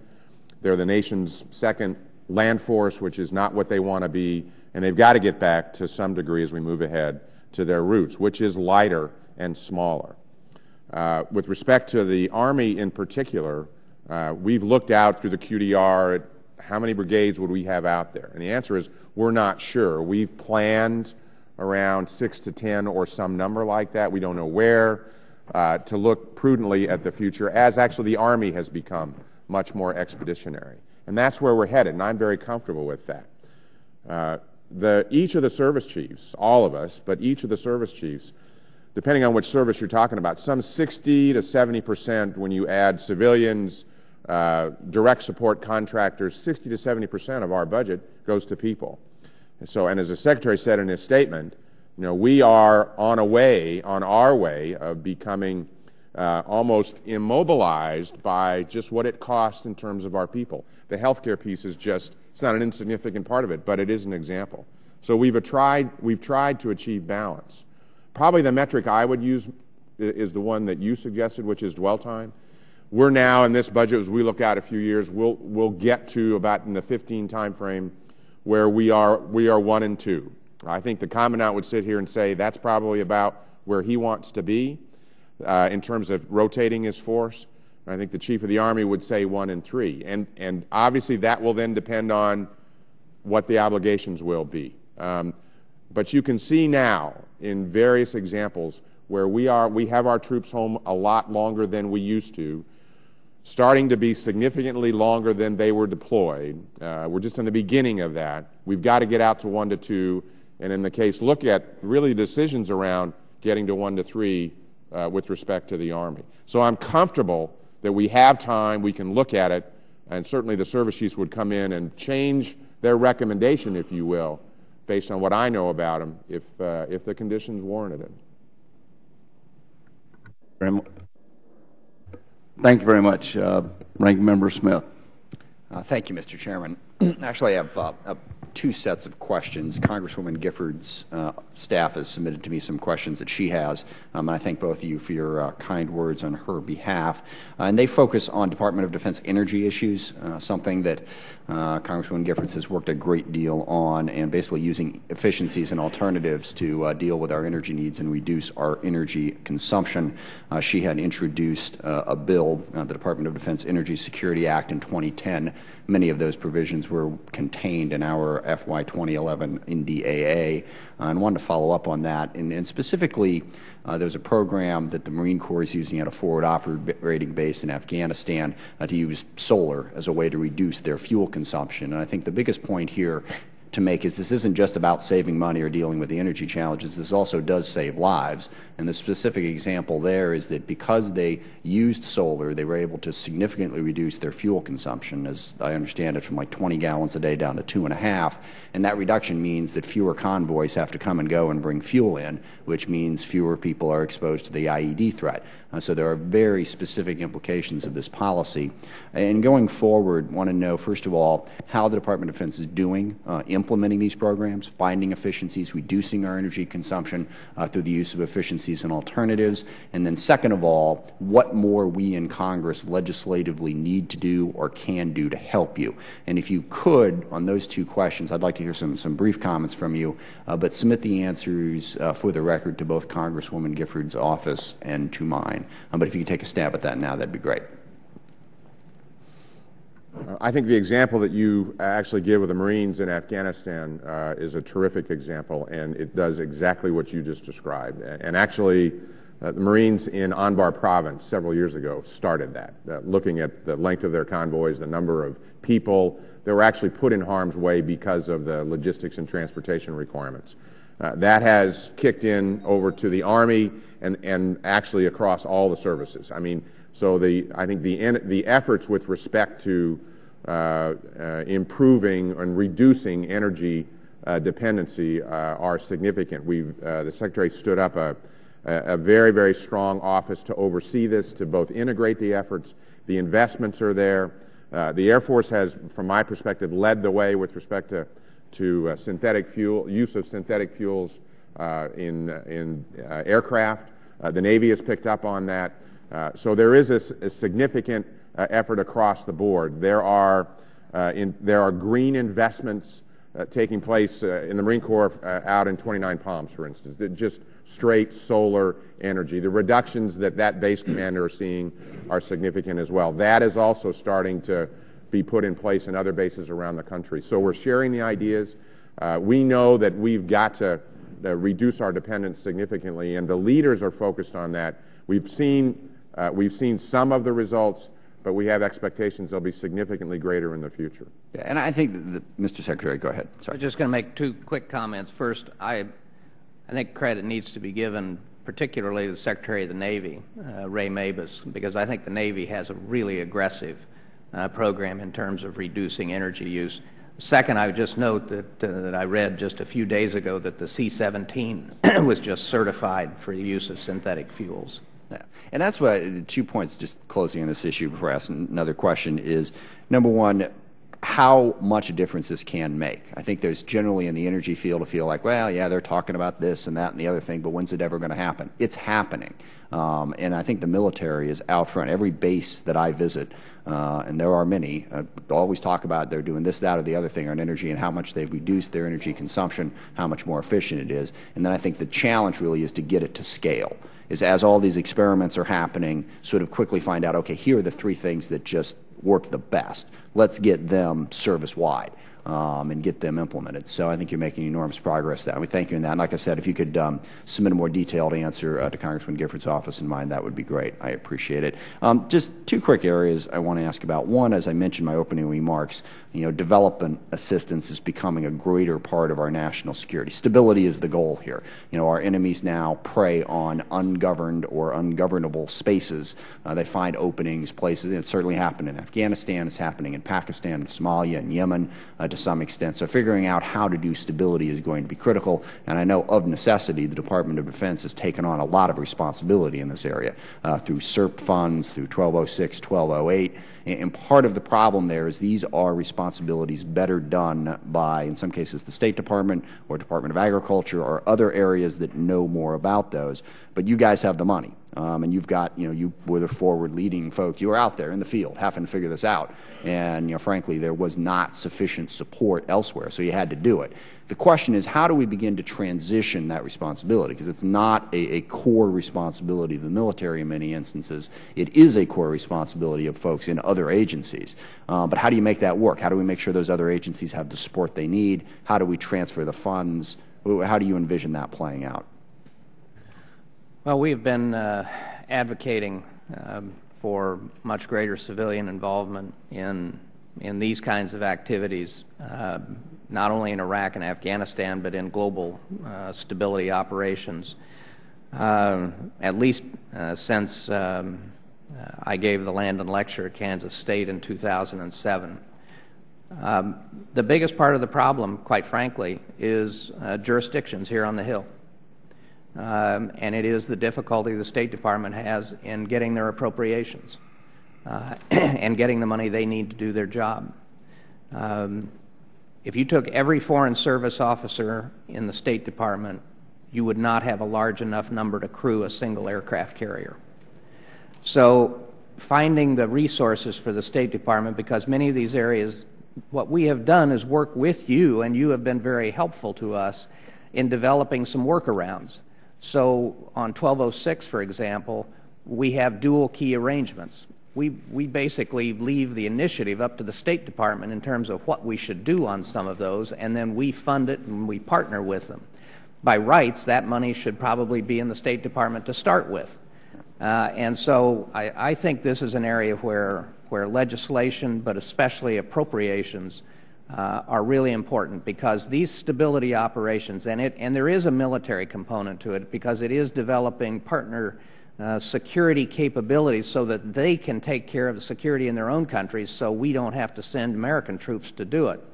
They're the nation's second land force, which is not what they want to be, and they've got to get back to some degree as we move ahead to their roots, which is lighter and smaller. With respect to the Army in particular, we've looked out through the QDR at how many brigades would we have out there, and the answer is we're not sure. We've planned around 6 to 10 or some number like that. We don't know where to look prudently at the future, as actually the Army has become much more expeditionary. And that's where we're headed, and I'm very comfortable with that. Each of the service chiefs, all of us, but each of the service chiefs, depending on which service you're talking about, some 60 to 70% when you add civilians, direct support contractors, 60 to 70% of our budget goes to people. And as the Secretary said in his statement, we are on our way of becoming almost immobilized by just what it costs in terms of our people. The healthcare piece is it's not an insignificant part of it, but it is an example. So we've tried to achieve balance. Probably the metric I would use is the one that you suggested, which is dwell time. We're now in this budget, as we look out a few years, we'll get to about in the 15 time frame where we are 1 and 2. I think the Commandant would sit here and say that's probably about where he wants to be in terms of rotating his force. I think the Chief of the Army would say 1 and 3. And obviously that will then depend on what the obligations will be. But you can see now in various examples where we have our troops home a lot longer than we used to, starting to be significantly longer than they were deployed. We're just in the beginning of that. We've got to get out to 1 to 2, and in the case, look at really decisions around getting to 1 to 3 with respect to the Army. So I'm comfortable that we have time, we can look at it, and certainly the service chiefs would come in and change their recommendation, if you will, based on what I know about them, if the conditions warranted it. Thank you very much. Ranking Member Smith. Thank you, Mr. Chairman. Actually, I have 2 sets of questions. Congresswoman Gifford's staff has submitted to me some questions that she has, and I thank both of you for your kind words on her behalf. And they focus on Department of Defense energy issues, something that Congresswoman Giffords has worked a great deal on, and basically using efficiencies and alternatives to deal with our energy needs and reduce our energy consumption. She had introduced a bill, the Department of Defense Energy Security Act in 2010. Many of those provisions were contained in our FY 2011 NDAA, and wanted to follow up on that. And specifically, there's a program that the Marine Corps is using at a forward operating base in Afghanistan to use solar as a way to reduce their fuel consumption. And I think the biggest point here to make is this isn't just about saving money or dealing with the energy challenges. This also does save lives. And the specific example there is that because they used solar, they were able to significantly reduce their fuel consumption, as I understand it, from like 20 gallons a day down to 2.5. And that reduction means that fewer convoys have to come and go and bring fuel in, which means fewer people are exposed to the IED threat. So there are very specific implications of this policy. And going forward, I want to know, first of all, how the Department of Defense is doing implementing these programs, finding efficiencies, reducing our energy consumption through the use of efficiencies and alternatives, and then second of all, what more we in Congress legislatively need to do or can do to help you. And if you could, on those 2 questions, I'd like to hear some brief comments from you, but submit the answers for the record to both Congresswoman Gifford's office and to mine. But if you could take a stab at that now, that'd be great. I think the example that you actually give of the Marines in Afghanistan is a terrific example, and it does exactly what you just described. And actually, The Marines in Anbar Province several years ago started that, looking at the length of their convoys, the number of people that were actually put in harm's way because of the logistics and transportation requirements. That has kicked in over to the Army and actually across all the services. I mean, so I think the efforts with respect to improving and reducing energy dependency are significant. The Secretary stood up a very, very strong office to oversee this, to both integrate the efforts. The investments are there. The Air Force has, from my perspective, led the way with respect to synthetic fuel, use of synthetic fuels in aircraft. The Navy has picked up on that. So there is a significant effort across the board. There are green investments taking place in the Marine Corps out in 29 Palms, for instance, that just straight solar energy. The reductions that base commander are seeing are significant as well. That is also starting to be put in place in other bases around the country. So we're sharing the ideas. We know that we've got to reduce our dependence significantly, and the leaders are focused on that. We've seen some of the results, but we have expectations they'll be significantly greater in the future. Yeah, and I think Mr. Secretary, go ahead. Sorry. I'm just going to make two quick comments. First, I think credit needs to be given particularly to the Secretary of the Navy, Ray Mabus, because I think the Navy has a really aggressive program in terms of reducing energy use. Second, I would just note that I read just a few days ago that the C-17 was just certified for the use of synthetic fuels. Yeah. And that's why 2 points, just closing on this issue before I ask another question, is number one, how much a difference this can make. I think there's generally in the energy field a feel like, well, yeah, they're talking about this and that and the other thing, but when's it ever going to happen? It's happening. And I think the military is out front. Every base that I visit, and there are many, always talk about they're doing this, that, or the other thing on energy and how much they've reduced their energy consumption, how much more efficient it is. And then I think the challenge really is to get it to scale. Is as all these experiments are happening, sort of quickly find out, okay, here are the three things that just work the best. Let's get them service-wide and get them implemented. So I think you're making enormous progress there. We thank you in that. And like I said, if you could submit a more detailed answer to Congressman Gifford's office in mind, that would be great. I appreciate it. Just two quick areas I want to ask about. One, as I mentioned in my opening remarks, development assistance is becoming a greater part of our national security. Stability is the goal here. Our enemies now prey on ungoverned or ungovernable spaces. They find openings, places. It certainly happened in Afghanistan. It's happening in Pakistan, and Somalia, and Yemen to some extent. So figuring out how to do stability is going to be critical. And I know of necessity, the Department of Defense has taken on a lot of responsibility in this area through SERP funds, through 1206, 1208. And part of the problem there is these are responsibilities better done by, in some cases, the State Department or Department of Agriculture or other areas that know more about those. But you guys have the money. And you've got, you were the forward-leading folks. You were out there in the field having to figure this out. And, frankly, there was not sufficient support elsewhere, so you had to do it. The question is, how do we begin to transition that responsibility? Because it's not a core responsibility of the military in many instances. It is a core responsibility of folks in other agencies. But how do you make that work? How do we make sure those other agencies have the support they need? How do we transfer the funds? How do you envision that playing out? Well, we've been advocating for much greater civilian involvement in these kinds of activities, not only in Iraq and Afghanistan, but in global stability operations, at least since I gave the Landon Lecture at Kansas State in 2007. The biggest part of the problem, quite frankly, is jurisdictions here on the Hill. And it is the difficulty the State Department has in getting their appropriations and getting the money they need to do their job. If you took every Foreign Service officer in the State Department, you would not have a large enough number to crew a single aircraft carrier. So finding the resources for the State Department, because many of these areas, what we have done is work with you, and you have been very helpful to us in developing some workarounds. So on 1206, for example, we have dual key arrangements. We basically leave the initiative up to the State Department in terms of what we should do on some of those, and then we fund it and we partner with them. by rights, that money should probably be in the State Department to start with. And so I think this is an area where legislation, but especially appropriations, are really important, because these stability operations, and there is a military component to it, because it is developing partner security capabilities so that they can take care of the security in their own countries, so we don't have to send American troops to do it.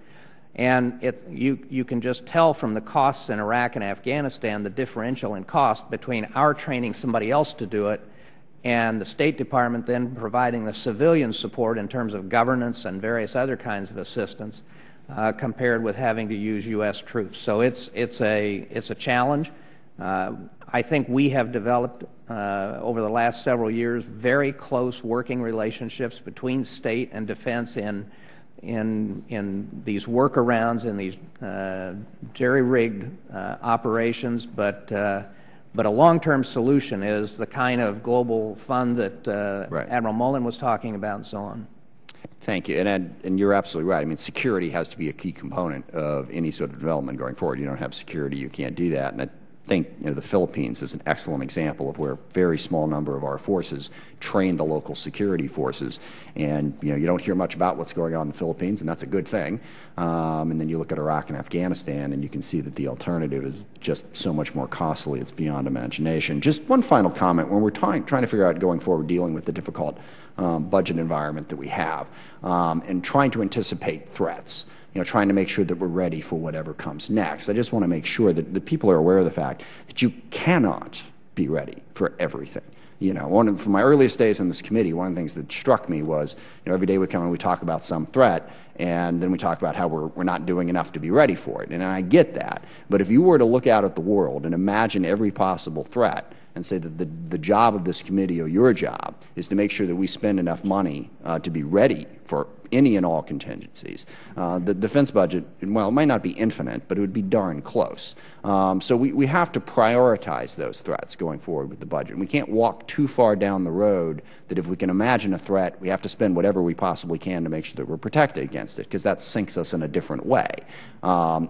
And you can just tell from the costs in Iraq and Afghanistan the differential in cost between our training somebody else to do it and the State Department then providing the civilian support in terms of governance and various other kinds of assistance, compared with having to use U.S. troops. So it's a challenge. I think we have developed over the last several years very close working relationships between state and defense in these workarounds, in these jerry-rigged operations, but a long-term solution is the kind of global fund that Right. Admiral Mullen was talking about, and so on. Thank you. And you're absolutely right. I mean, security has to be a key component of any sort of development going forward. You don't have security, you can't do that. And I think the Philippines is an excellent example of where a very small number of our forces train the local security forces. And you don't hear much about what's going on in the Philippines, and that's a good thing. And then you look at Iraq and Afghanistan, and you can see that the alternative is just so much more costly. It's beyond imagination. Just one final comment. When we're trying to figure out going forward dealing with the difficult budget environment that we have, and trying to anticipate threats, trying to make sure that we're ready for whatever comes next. I just want to make sure that the people are aware of the fact that you cannot be ready for everything. From my earliest days in this committee, one of the things that struck me was, every day we come and we talk about some threat, and then we talk about how we're not doing enough to be ready for it. And I get that. But if you were to look out at the world and imagine every possible threat, and say that the job of this committee, or your job, is to make sure that we spend enough money to be ready for any and all contingencies. The defense budget, well, it might not be infinite, but it would be darn close. So we have to prioritize those threats going forward with the budget. And we can't walk too far down the road that if we can imagine a threat, we have to spend whatever we possibly can to make sure that we're protected against it, because that sinks us in a different way.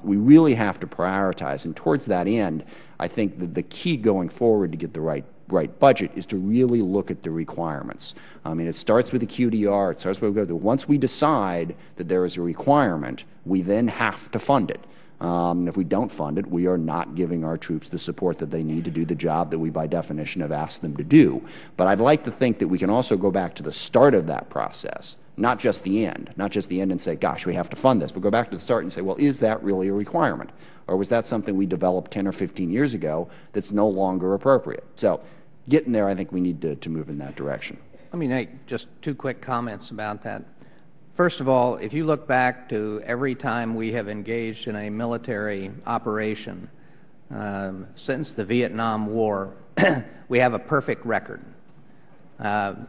We really have to prioritize, and towards that end, I think that the key going forward to get the right budget is to really look at the requirements. I mean, it starts with the QDR. It starts with once we decide that there is a requirement, we then have to fund it. If we don't fund it, we are not giving our troops the support that they need to do the job that we, by definition, have asked them to do. But I'd like to think that we can also go back to the start of that process, not just the end and say, gosh, we have to fund this, but go back to the start and say, well, is that really a requirement? Or was that something we developed 10 or 15 years ago that's no longer appropriate? So getting there, I think we need to move in that direction. Let me make just two quick comments about that. First of all, if you look back to every time we have engaged in a military operation since the Vietnam War, we have a perfect record.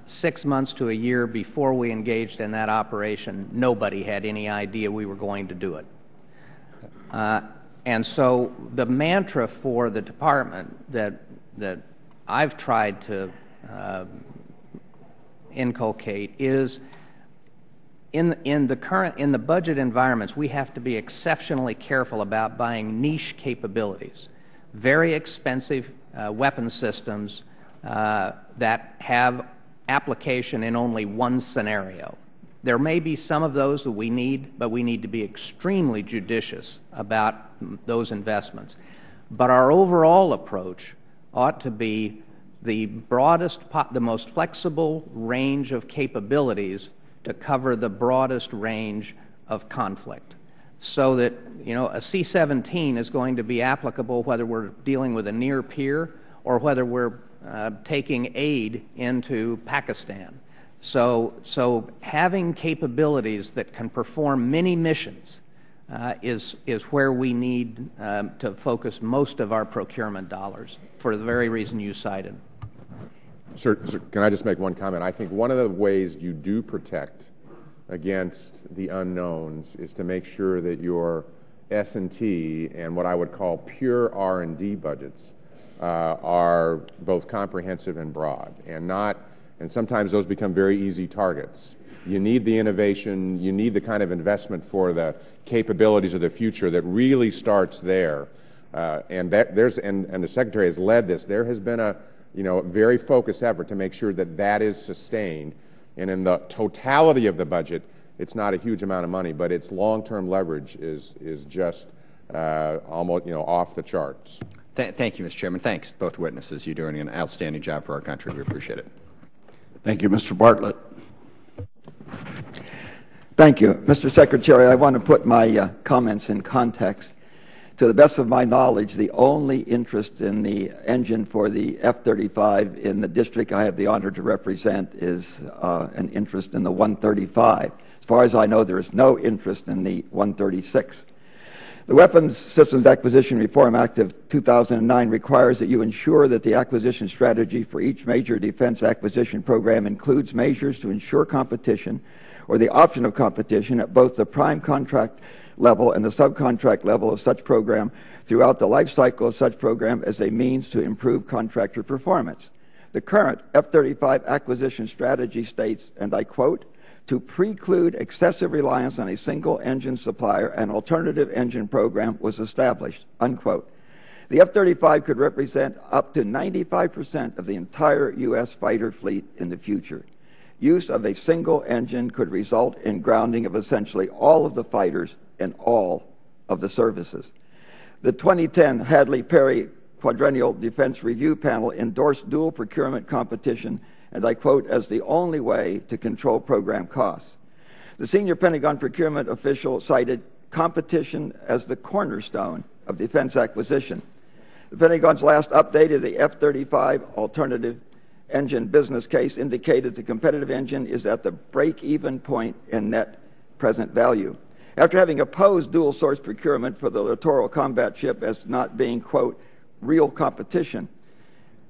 6 months to a year before we engaged in that operation, nobody had any idea we were going to do it. And so the mantra for the department that I've tried to inculcate is, in the budget environments, we have to be exceptionally careful about buying niche capabilities, very expensive weapon systems that have application in only one scenario. There may be some of those that we need, but we need to be extremely judicious about those investments. But our overall approach ought to be the broadest, the most flexible range of capabilities to cover the broadest range of conflict, so that a C-17 is going to be applicable whether we're dealing with a near peer or whether we're taking aid into Pakistan. So having capabilities that can perform many missions is where we need to focus most of our procurement dollars, for the very reason you cited. Sir, can I just make one comment? I think one of the ways you do protect against the unknowns is to make sure that your S&T and what I would call pure R&D budgets are both comprehensive and broad, and sometimes those become very easy targets. You need the innovation, you need the kind of investment for the capabilities of the future that really starts there. And the Secretary has led this. There has been a very focused effort to make sure that that is sustained. And in the totality of the budget, it's not a huge amount of money, but its long-term leverage is just almost off the charts. Thank you, Mr. Chairman. Thanks, both witnesses. You're doing an outstanding job for our country. We appreciate it. Thank you, Mr. Bartlett. Thank you. Mr. Secretary, I want to put my comments in context. To the best of my knowledge, the only interest in the engine for the F-35 in the district I have the honor to represent is an interest in the 135. As far as I know, there is no interest in the 136. The Weapons Systems Acquisition Reform Act of 2009 requires that you ensure that the acquisition strategy for each major defense acquisition program includes measures to ensure competition or the option of competition at both the prime contract level and the subcontract level of such program throughout the life cycle of such program as a means to improve contractor performance. The current F-35 acquisition strategy states, and I quote, to preclude excessive reliance on a single engine supplier, an alternative engine program was established, unquote. The F-35 could represent up to 95% of the entire U.S. fighter fleet in the future. Use of a single engine could result in grounding of essentially all of the fighters in all of the services. The 2010 Hadley-Perry Quadrennial Defense Review Panel endorsed dual procurement competition, and I quote, as the only way to control program costs. The senior Pentagon procurement official cited competition as the cornerstone of defense acquisition. The Pentagon's last update of the F-35 alternative engine business case indicated the competitive engine is at the break-even point in net present value. After having opposed dual-source procurement for the littoral combat ship as not being, quote, real competition,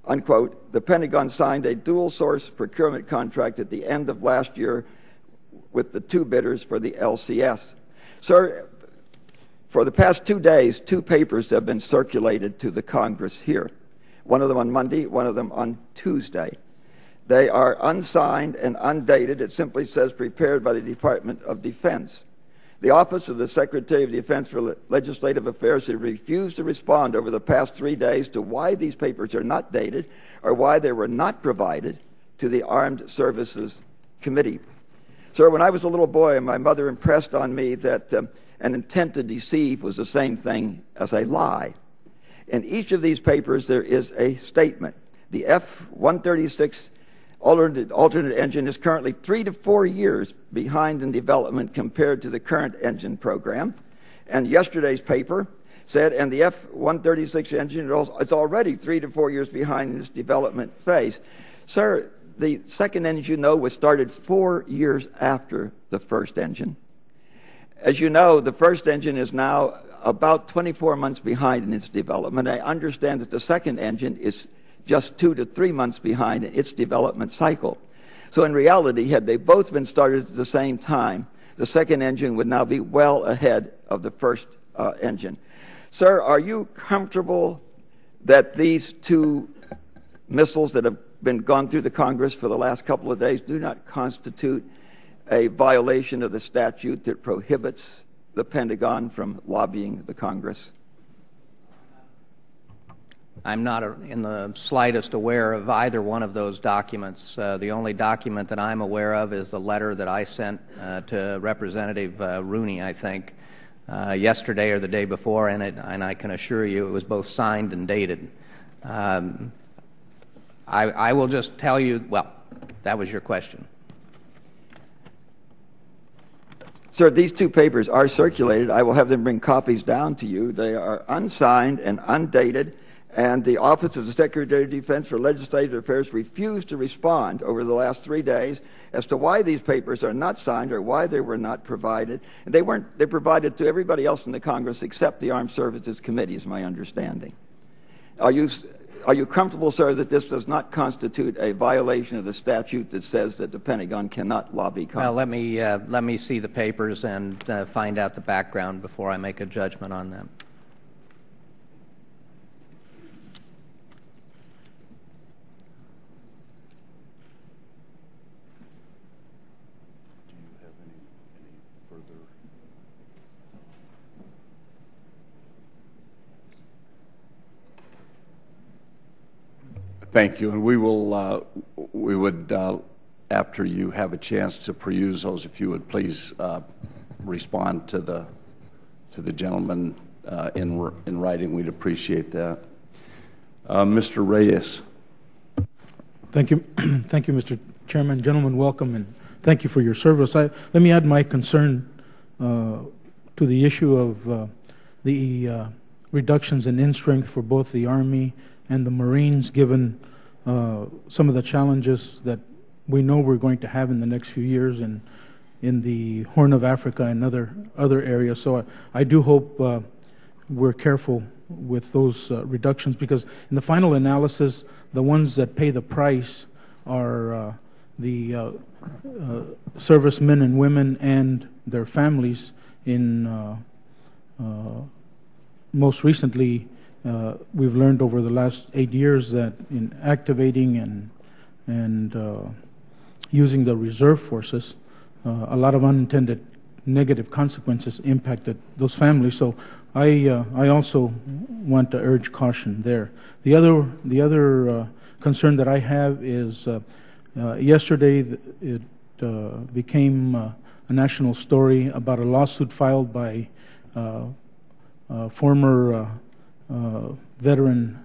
unquote, the Pentagon signed a dual-source procurement contract at the end of last year with the two bidders for the LCS. Sir, for the past 2 days, 2 papers have been circulated to the Congress here. One of them on Monday, one of them on Tuesday. They are unsigned and undated. It simply says prepared by the Department of Defense. The Office of the Secretary of Defense for Legislative Affairs has refused to respond over the past 3 days to why these papers are not dated or why they were not provided to the Armed Services Committee. Sir, when I was a little boy, my mother impressed on me that an intent to deceive was the same thing as a lie. In each of these papers, there is a statement. The F-136 alternate engine is currently 3 to 4 years behind in development compared to the current engine program. And yesterday's paper said, and the F-136 engine is already 3 to 4 years behind in its development phase. Sir, the second engine, you know, was started 4 years after the first engine. As you know, the first engine is now about 24 months behind in its development. I understand that the second engine is just 2 to 3 months behind in its development cycle. So in reality, had they both been started at the same time, the second engine would now be well ahead of the first engine. Sir, are you comfortable that these 2 missiles that have been gone through the Congress for the last couple of days do not constitute a violation of the statute that prohibits the Pentagon from lobbying the Congress? I'm not in the slightest aware of either one of those documents. The only document that I'm aware of is the letter that I sent to Representative Rooney, I think, yesterday or the day before, and I can assure you it was both signed and dated. I will just tell you, well, that was your question. Sir, these 2 papers are circulated. I will have them bring copies down to you. They are unsigned and undated, and the Office of the Secretary of Defense for Legislative Affairs refused to respond over the last 3 days as to why these papers are not signed or why they were not provided. And they're provided to everybody else in the Congress except the Armed Services Committee, is my understanding. Are you comfortable, sir, that this does not constitute a violation of the statute that says that the Pentagon cannot lobby Congress? Well, let me see the papers and find out the background before I make a judgment on them. Do you have any further? Thank you, and we will. We would, after you have a chance to peruse those, if you would please respond to the gentleman in writing. We'd appreciate that. Mr. Reyes. Thank you, thank you, Mr. Chairman. Gentlemen, welcome, and thank you for your service. Let me add my concern to the issue of the reductions in strength for both the Army and the Marines, given some of the challenges that we know we're going to have in the next few years in the Horn of Africa and other areas. So I do hope we're careful with those reductions, because in the final analysis, the ones that pay the price are the servicemen and women and their families. In most recently, we've learned over the last 8 years that in activating and using the reserve forces, a lot of unintended negative consequences impacted those families. So I also want to urge caution there. The other concern that I have is yesterday it became a national story about a lawsuit filed by former veteran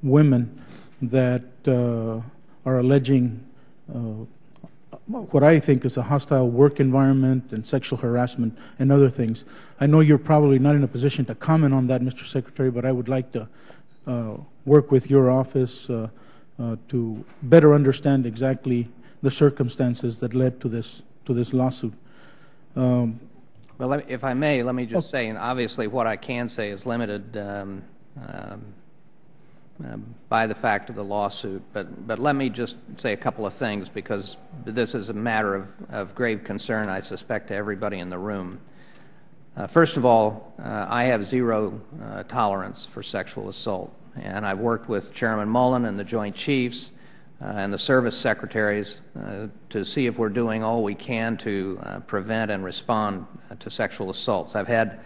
women that are alleging what I think is a hostile work environment and sexual harassment and other things. I know you're probably not in a position to comment on that, Mr. Secretary, but I would like to work with your office to better understand exactly the circumstances that led to this lawsuit. Well, if I may, let me just say, and obviously what I can say is limited by the fact of the lawsuit, but let me just say a couple of things, because this is a matter of grave concern, I suspect, to everybody in the room. First of all, I have zero tolerance for sexual assault, and I've worked with Chairman Mullen and the Joint Chiefs and the service secretaries to see if we're doing all we can to prevent and respond to sexual assaults. I've had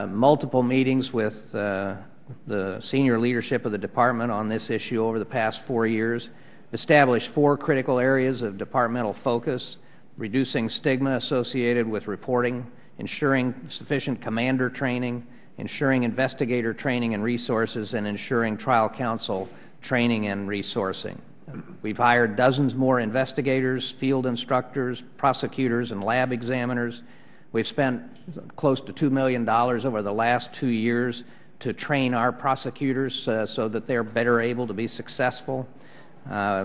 multiple meetings with the senior leadership of the department on this issue over the past 4 years, established 4 critical areas of departmental focus: reducing stigma associated with reporting, ensuring sufficient commander training, ensuring investigator training and resources, and ensuring trial counsel training and resourcing. We've hired dozens more investigators, field instructors, prosecutors, and lab examiners. We've spent close to $2 million over the last 2 years to train our prosecutors so that they're better able to be successful.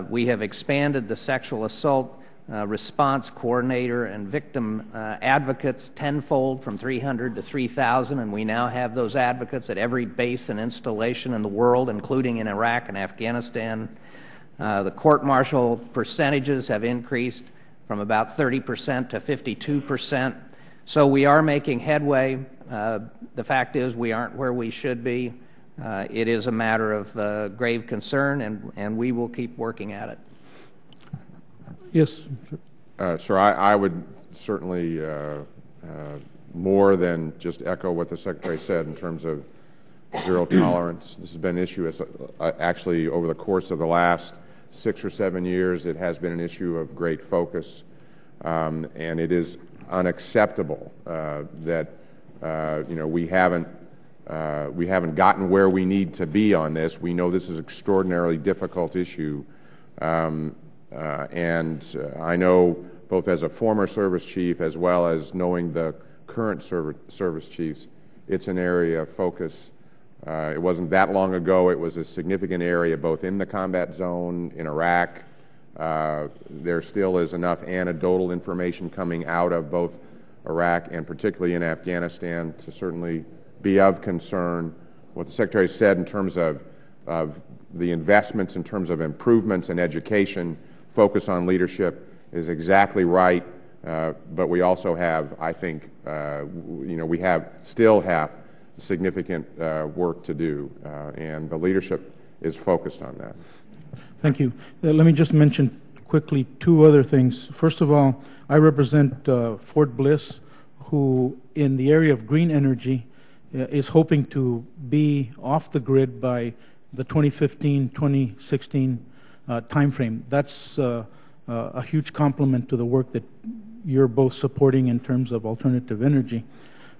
We have expanded the sexual assault response coordinator and victim advocates tenfold, from 300 to 3,000, and we now have those advocates at every base and installation in the world, including in Iraq and Afghanistan. The court-martial percentages have increased from about 30% to 52%. So we are making headway. The fact is we aren't where we should be. It is a matter of grave concern, and we will keep working at it. Yes. Sir, I would certainly more than just echo what the Secretary said in terms of zero tolerance. This has been an issue, actually, over the course of the last 6 or 7 years. It has been an issue of great focus, and it is unacceptable that we haven't gotten where we need to be on this. We know this is an extraordinarily difficult issue, and I know, both as a former service chief as well as knowing the current service chiefs, it's an area of focus. It wasn't that long ago. It was a significant area both in the combat zone, in Iraq. There still is enough anecdotal information coming out of both Iraq and particularly in Afghanistan to certainly be of concern. What the Secretary said in terms of the investments, in terms of improvements in education, focus on leadership, is exactly right. But we also have, I think, we still have significant work to do, and the leadership is focused on that. Thank you. Let me just mention quickly 2 other things. First of all, I represent Fort Bliss, who in the area of green energy is hoping to be off the grid by the 2015-2016 timeframe. That's a huge compliment to the work that you're both supporting in terms of alternative energy.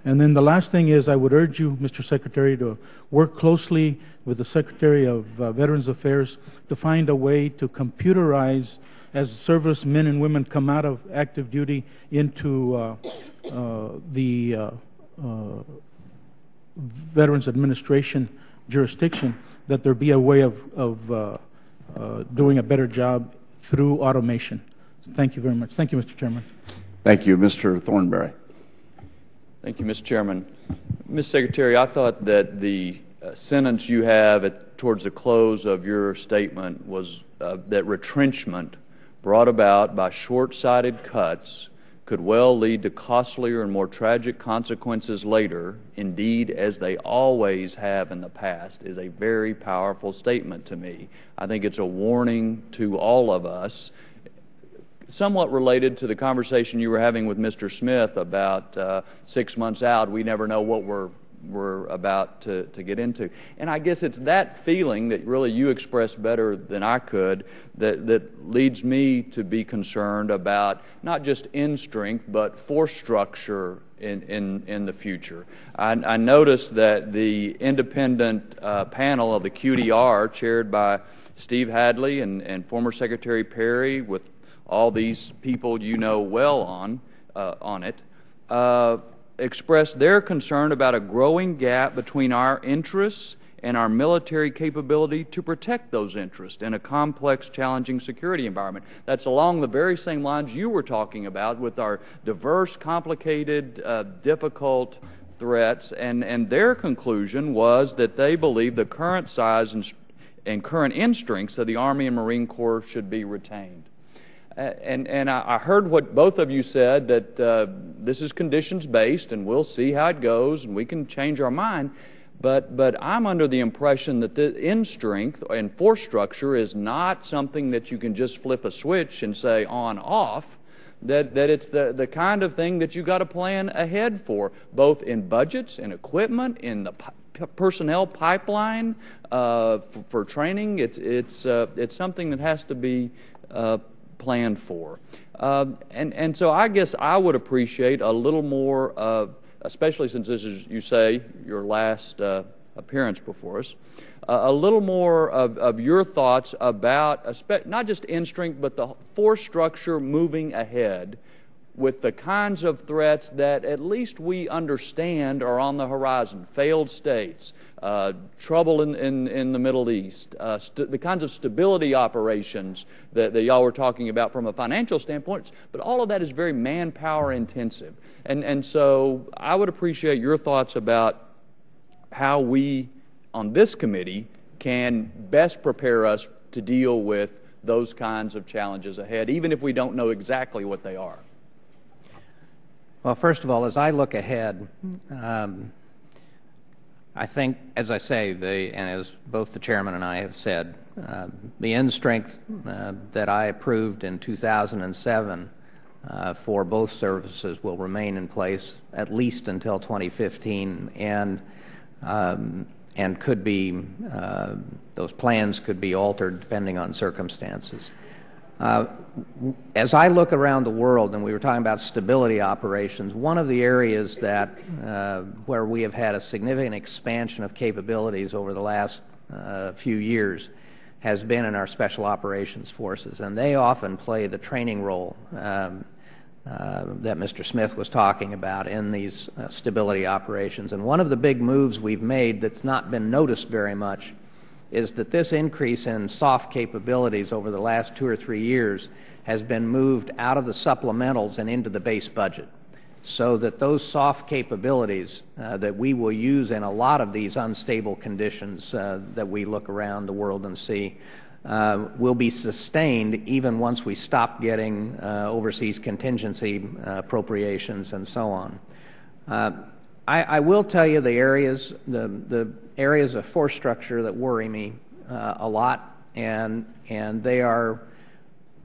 And then the last thing is I would urge you, Mr. Secretary, to work closely with the Secretary of Veterans Affairs to find a way to computerize as servicemen and women come out of active duty into the Veterans Administration jurisdiction, that there be a way of doing a better job through automation. Thank you very much. Thank you, Mr. Chairman. Thank you. Mr. Thornberry. Thank you, Mr. Chairman. Ms. Secretary, I thought that the sentence you have towards the close of your statement was that retrenchment brought about by short-sighted cuts could well lead to costlier and more tragic consequences later, indeed as they always have in the past, is a very powerful statement to me. I think it's a warning to all of us, somewhat related to the conversation you were having with Mr. Smith about 6 months out, we never know what we're about to get into. And I guess it's that feeling that really you expressed better than I could that leads me to be concerned about not just end strength but force structure in the future. I noticed that the independent panel of the QDR, chaired by Steve Hadley and former Secretary Perry, with all these people you know well on it, expressed their concern about a growing gap between our interests and our military capability to protect those interests in a complex, challenging security environment. That's along the very same lines you were talking about with our diverse, complicated, difficult threats, and their conclusion was that they believe the current size and current end strengths of the Army and Marine Corps should be retained. And I heard what both of you said, that this is conditions-based and we'll see how it goes and we can change our mind. But I'm under the impression that the end strength and force structure is not something that you can just flip a switch and say on-off, that it's the kind of thing that you got to plan ahead for, both in budgets, in equipment, in the personnel pipeline for training. It's something that has to be planned for. And so I guess I would appreciate a little more of, especially since this is, you say, your last appearance before us, a little more of your thoughts about not just end strength, but the force structure moving ahead with the kinds of threats that at least we understand are on the horizon: failed states, trouble in the Middle East, the kinds of stability operations that y'all were talking about from a financial standpoint, but all of that is very manpower intensive. And so I would appreciate your thoughts about how we on this committee can best prepare us to deal with those kinds of challenges ahead, even if we don't know exactly what they are. Well, first of all, as I look ahead, I think, as I say, and as both the chairman and I have said, the end strength that I approved in 2007 for both services will remain in place at least until 2015, and could be those plans could be altered depending on circumstances. As I look around the world, and we were talking about stability operations, one of the areas that where we have had a significant expansion of capabilities over the last few years has been in our special operations forces, and they often play the training role that Mr. Smith was talking about in these stability operations. And one of the big moves we've made that's not been noticed very much is that this increase in soft capabilities over the last 2 or 3 years has been moved out of the supplementals and into the base budget, so that those soft capabilities that we will use in a lot of these unstable conditions that we look around the world and see will be sustained even once we stop getting overseas contingency appropriations and so on. I will tell you the areas of force structure that worry me a lot, and they are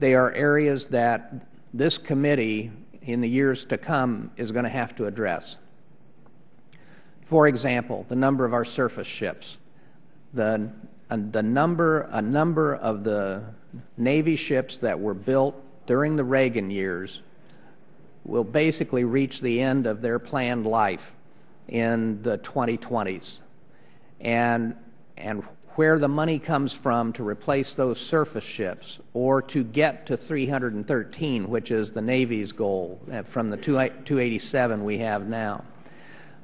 areas that this committee in the years to come is going to have to address. For example, the number of our surface ships. The a number of the Navy ships that were built during the Reagan years will basically reach the end of their planned life in the 2020s. And where the money comes from to replace those surface ships or to get to 313, which is the Navy's goal from the 287 we have now,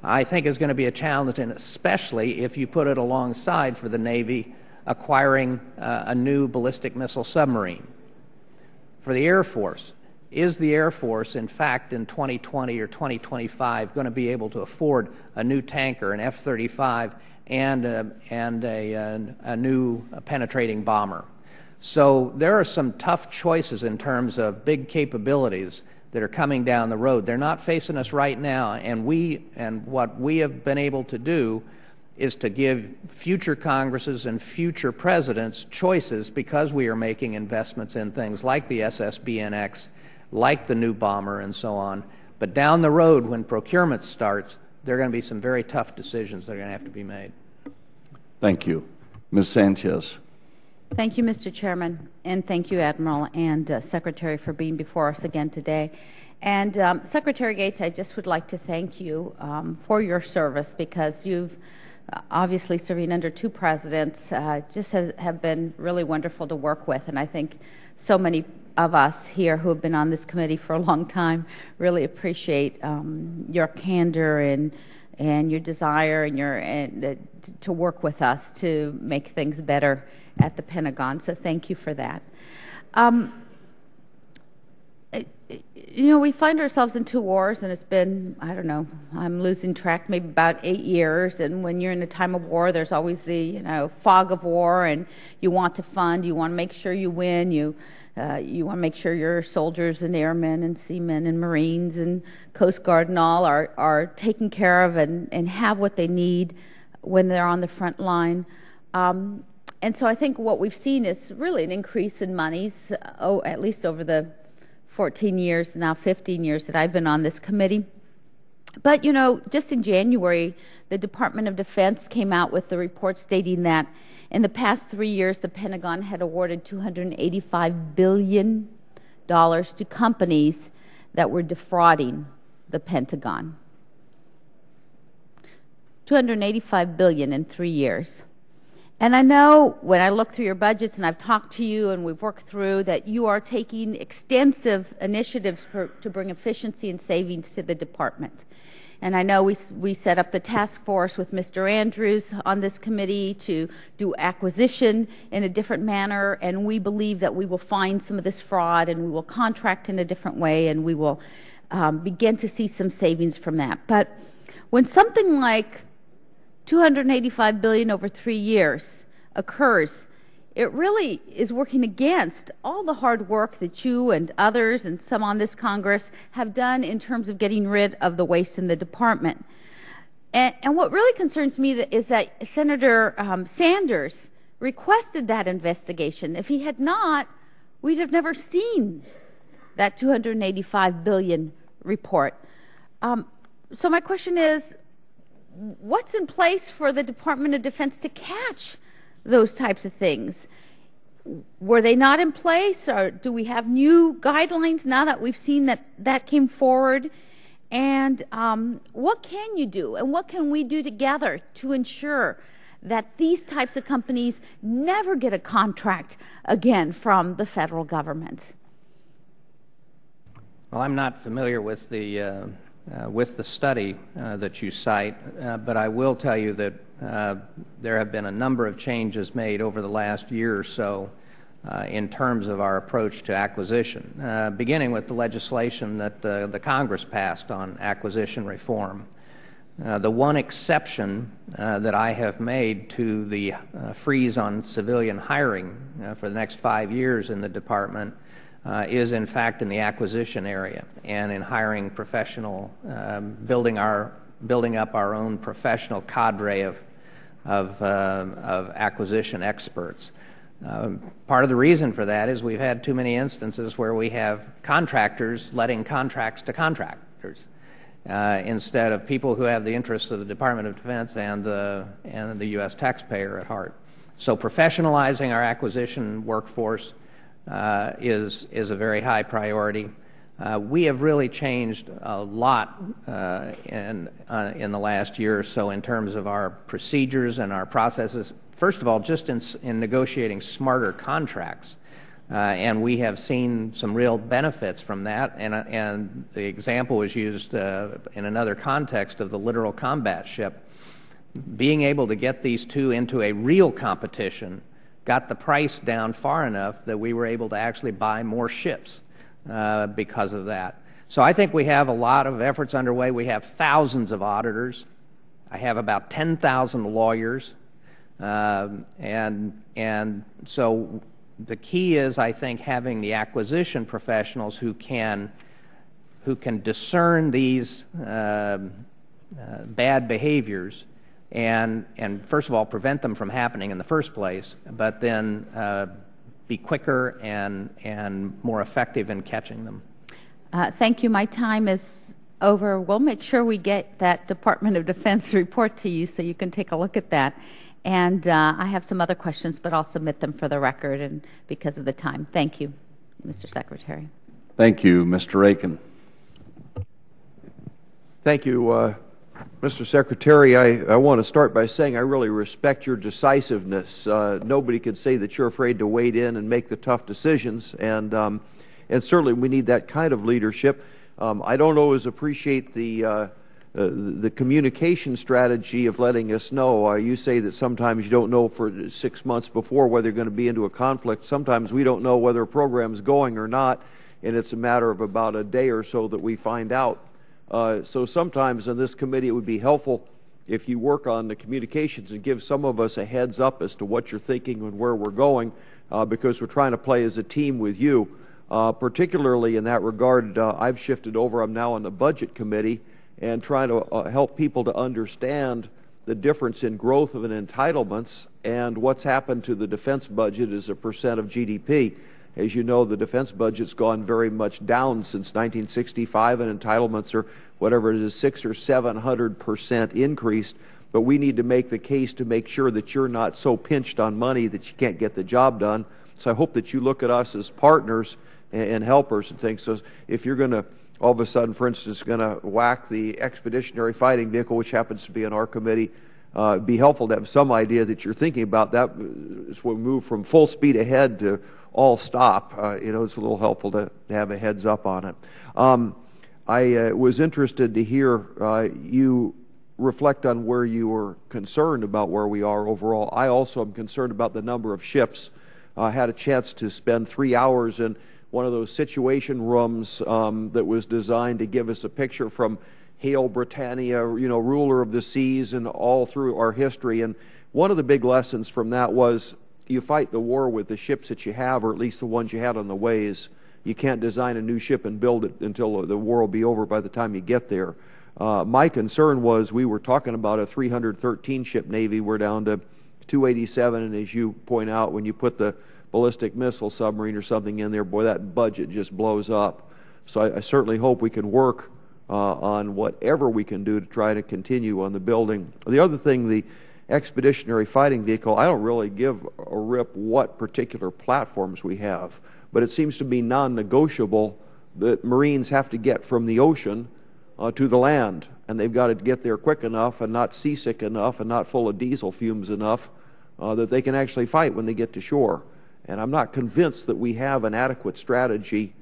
I think is going to be a challenge, and especially if you put it alongside for the Navy acquiring a new ballistic missile submarine. For the Air Force, is the Air Force, in fact, in 2020 or 2025 going to be able to afford a new tanker, an F-35, and a new penetrating bomber? So there are some tough choices in terms of big capabilities that are coming down the road. They're not facing us right now, and what we have been able to do is to give future Congresses and future presidents choices, because we are making investments in things like the SSBNX, like the new bomber, and so on. But down the road, when procurement starts, there are going to be some very tough decisions that are going to have to be made. Thank you. Ms. Sanchez. Thank you, Mr. Chairman, and thank you, Admiral and Secretary, for being before us again today. And Secretary Gates, I just would like to thank you for your service, because you've obviously, serving under two presidents, just have been really wonderful to work with. And I think so many of us here who have been on this committee for a long time really appreciate your candor and your desire and to work with us to make things better at the Pentagon. So thank you for that. You know, we find ourselves in two wars, and it's been, I don't know, I'm losing track, maybe about 8 years. And when you're in a time of war, there's always the, fog of war, and you want to fund, you want to make sure you win, you want to make sure your soldiers and airmen and seamen and Marines and Coast Guard and all are taken care of and have what they need when they're on the front line. And so I think what we've seen is really an increase in monies, at least over the 14 years, now 15 years that I've been on this committee. But, just in January, the Department of Defense came out with the report stating that in the past 3 years, the Pentagon had awarded $285 billion to companies that were defrauding the Pentagon. $285 billion in 3 years. And I know when I look through your budgets, and I've talked to you and we've worked through, that you are taking extensive initiatives to bring efficiency and savings to the department. And I know we set up the task force with Mr. Andrews on this committee to do acquisition in a different manner, and we believe that we will find some of this fraud, and we will contract in a different way, and we will begin to see some savings from that. But when something like $285 billion over 3 years occurs, it really is working against all the hard work that you and others and some on this Congress have done in terms of getting rid of the waste in the department. And what really concerns me is that Senator Sanders requested that investigation. If he had not, we'd have never seen that $285 billion report. So my question is, what's in place for the Department of Defense to catch those types of things? Were they not in place, or do we have new guidelines now that we've seen that came forward? And what can you do, and what can we do together to ensure that these types of companies never get a contract again from the federal government? Well, I'm not familiar with the study that you cite, but I will tell you that there have been a number of changes made over the last year or so in terms of our approach to acquisition, beginning with the legislation that the Congress passed on acquisition reform. The one exception that I have made to the freeze on civilian hiring for the next 5 years in the department is in fact in the acquisition area and in hiring professional, building up our own professional cadre of acquisition experts. Part of the reason for that is we've had too many instances where we have contractors letting contracts to contractors instead of people who have the interests of the Department of Defense and the U.S. taxpayer at heart. So professionalizing our acquisition workforce is a very high priority. We have really changed a lot in the last year or so in terms of our procedures and our processes. First of all, just in negotiating smarter contracts. And we have seen some real benefits from that. And the example was used in another context of the littoral combat ship. Being able to get these two into a real competition got the price down far enough that we were able to actually buy more ships because of that. So I think we have a lot of efforts underway. We have thousands of auditors. I have about 10,000 lawyers. And so the key is, I think, having the acquisition professionals who can discern these bad behaviors and first of all prevent them from happening in the first place, but then be quicker and more effective in catching them. Thank you. My time is over. We'll make sure we get that Department of Defense report to you so you can take a look at that. And I have some other questions, but I'll submit them for the record and because of the time. Thank you, Mr. Secretary. Thank you, Mr. Aiken. Thank you, Mr. Secretary. I want to start by saying I really respect your decisiveness. Nobody could say that you're afraid to wade in and make the tough decisions, and certainly we need that kind of leadership. I don't always appreciate the communication strategy of letting us know. You say that sometimes you don't know for 6 months before whether you're going to be into a conflict. Sometimes we don't know whether a program is going or not, and it's a matter of about a day or so that we find out. So sometimes in this committee it would be helpful if you work on the communications and give some of us a heads up as to what you're thinking and where we're going, because we're trying to play as a team with you. Particularly in that regard, I've shifted over. I'm now on the Budget Committee and trying to help people to understand the difference in growth of entitlements and what's happened to the defense budget as a percent of GDP. As you know, the defense budget's gone very much down since 1965, and entitlements are whatever it is, 600 or 700% increased. But we need to make the case to make sure that you're not so pinched on money that you can't get the job done. So I hope that you look at us as partners and helpers and things. So if you're going to all of a sudden, for instance, going to whack the expeditionary fighting vehicle, which happens to be in our committee, it'd be helpful to have some idea that you're thinking about that. As we move from full speed ahead to all stop, it's a little helpful to have a heads up on it. I was interested to hear you reflect on where you were concerned about where we are overall. I also am concerned about the number of ships. I had a chance to spend 3 hours in one of those situation rooms that was designed to give us a picture from Hail Britannia, ruler of the seas, and all through our history. And one of the big lessons from that was you fight the war with the ships that you have, or at least the ones you had on the ways. You can't design a new ship and build it until the war will be over by the time you get there. My concern was we were talking about a 313-ship Navy. We're down to 287, and as you point out, when you put the ballistic missile submarine or something in there, boy, that budget just blows up. So I certainly hope we can work on whatever we can do to try to continue on the building. The other thing, the expeditionary fighting vehicle, I don't really give a rip what particular platforms we have, but it seems to be non-negotiable that Marines have to get from the ocean to the land, and they've got to get there quick enough and not seasick enough and not full of diesel fumes enough that they can actually fight when they get to shore. And I'm not convinced that we have an adequate strategy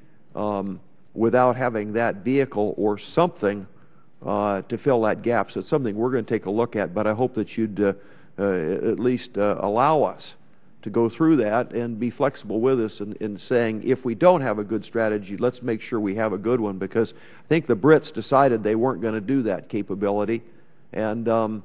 without having that vehicle or something to fill that gap. So it's something we're going to take a look at, but I hope that you'd at least allow us to go through that and be flexible with us in saying, if we don't have a good strategy, let's make sure we have a good one, because I think the Brits decided they weren't going to do that capability, and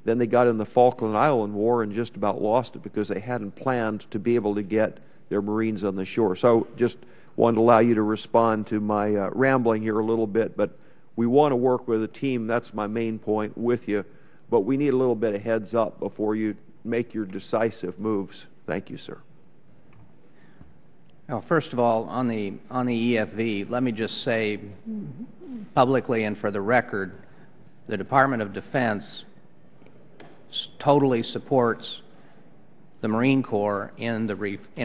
then they got in the Falkland Island War and just about lost it because they hadn't planned to be able to get their Marines on the shore. So just wanted to allow you to respond to my rambling here a little bit, but we want to work with a team, that's my main point, with you, but we need a little bit of heads up before you make your decisive moves. Thank you, sir. Well, first of all, on the EFV, let me just say publicly and for the record, the Department of Defense totally supports the Marine Corps in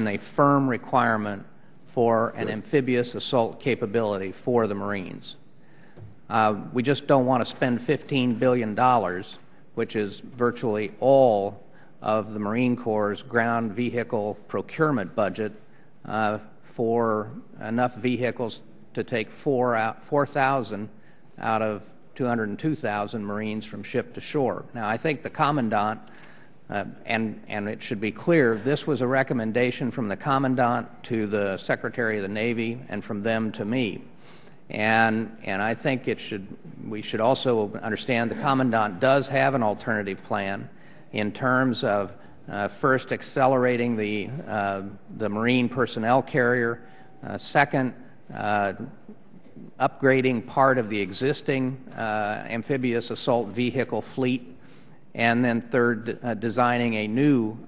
a firm requirement for an amphibious assault capability for the Marines. We just don't want to spend $15 billion, which is virtually all of the Marine Corps' ground vehicle procurement budget, for enough vehicles to take 4,000 out of 202,000 Marines from ship to shore. Now, I think the Commandant, and it should be clear, this was a recommendation from the Commandant to the Secretary of the Navy and from them to me. And I think we should also understand the Commandant does have an alternative plan in terms of first accelerating the Marine personnel carrier, second upgrading part of the existing amphibious assault vehicle fleet, and then third designing a new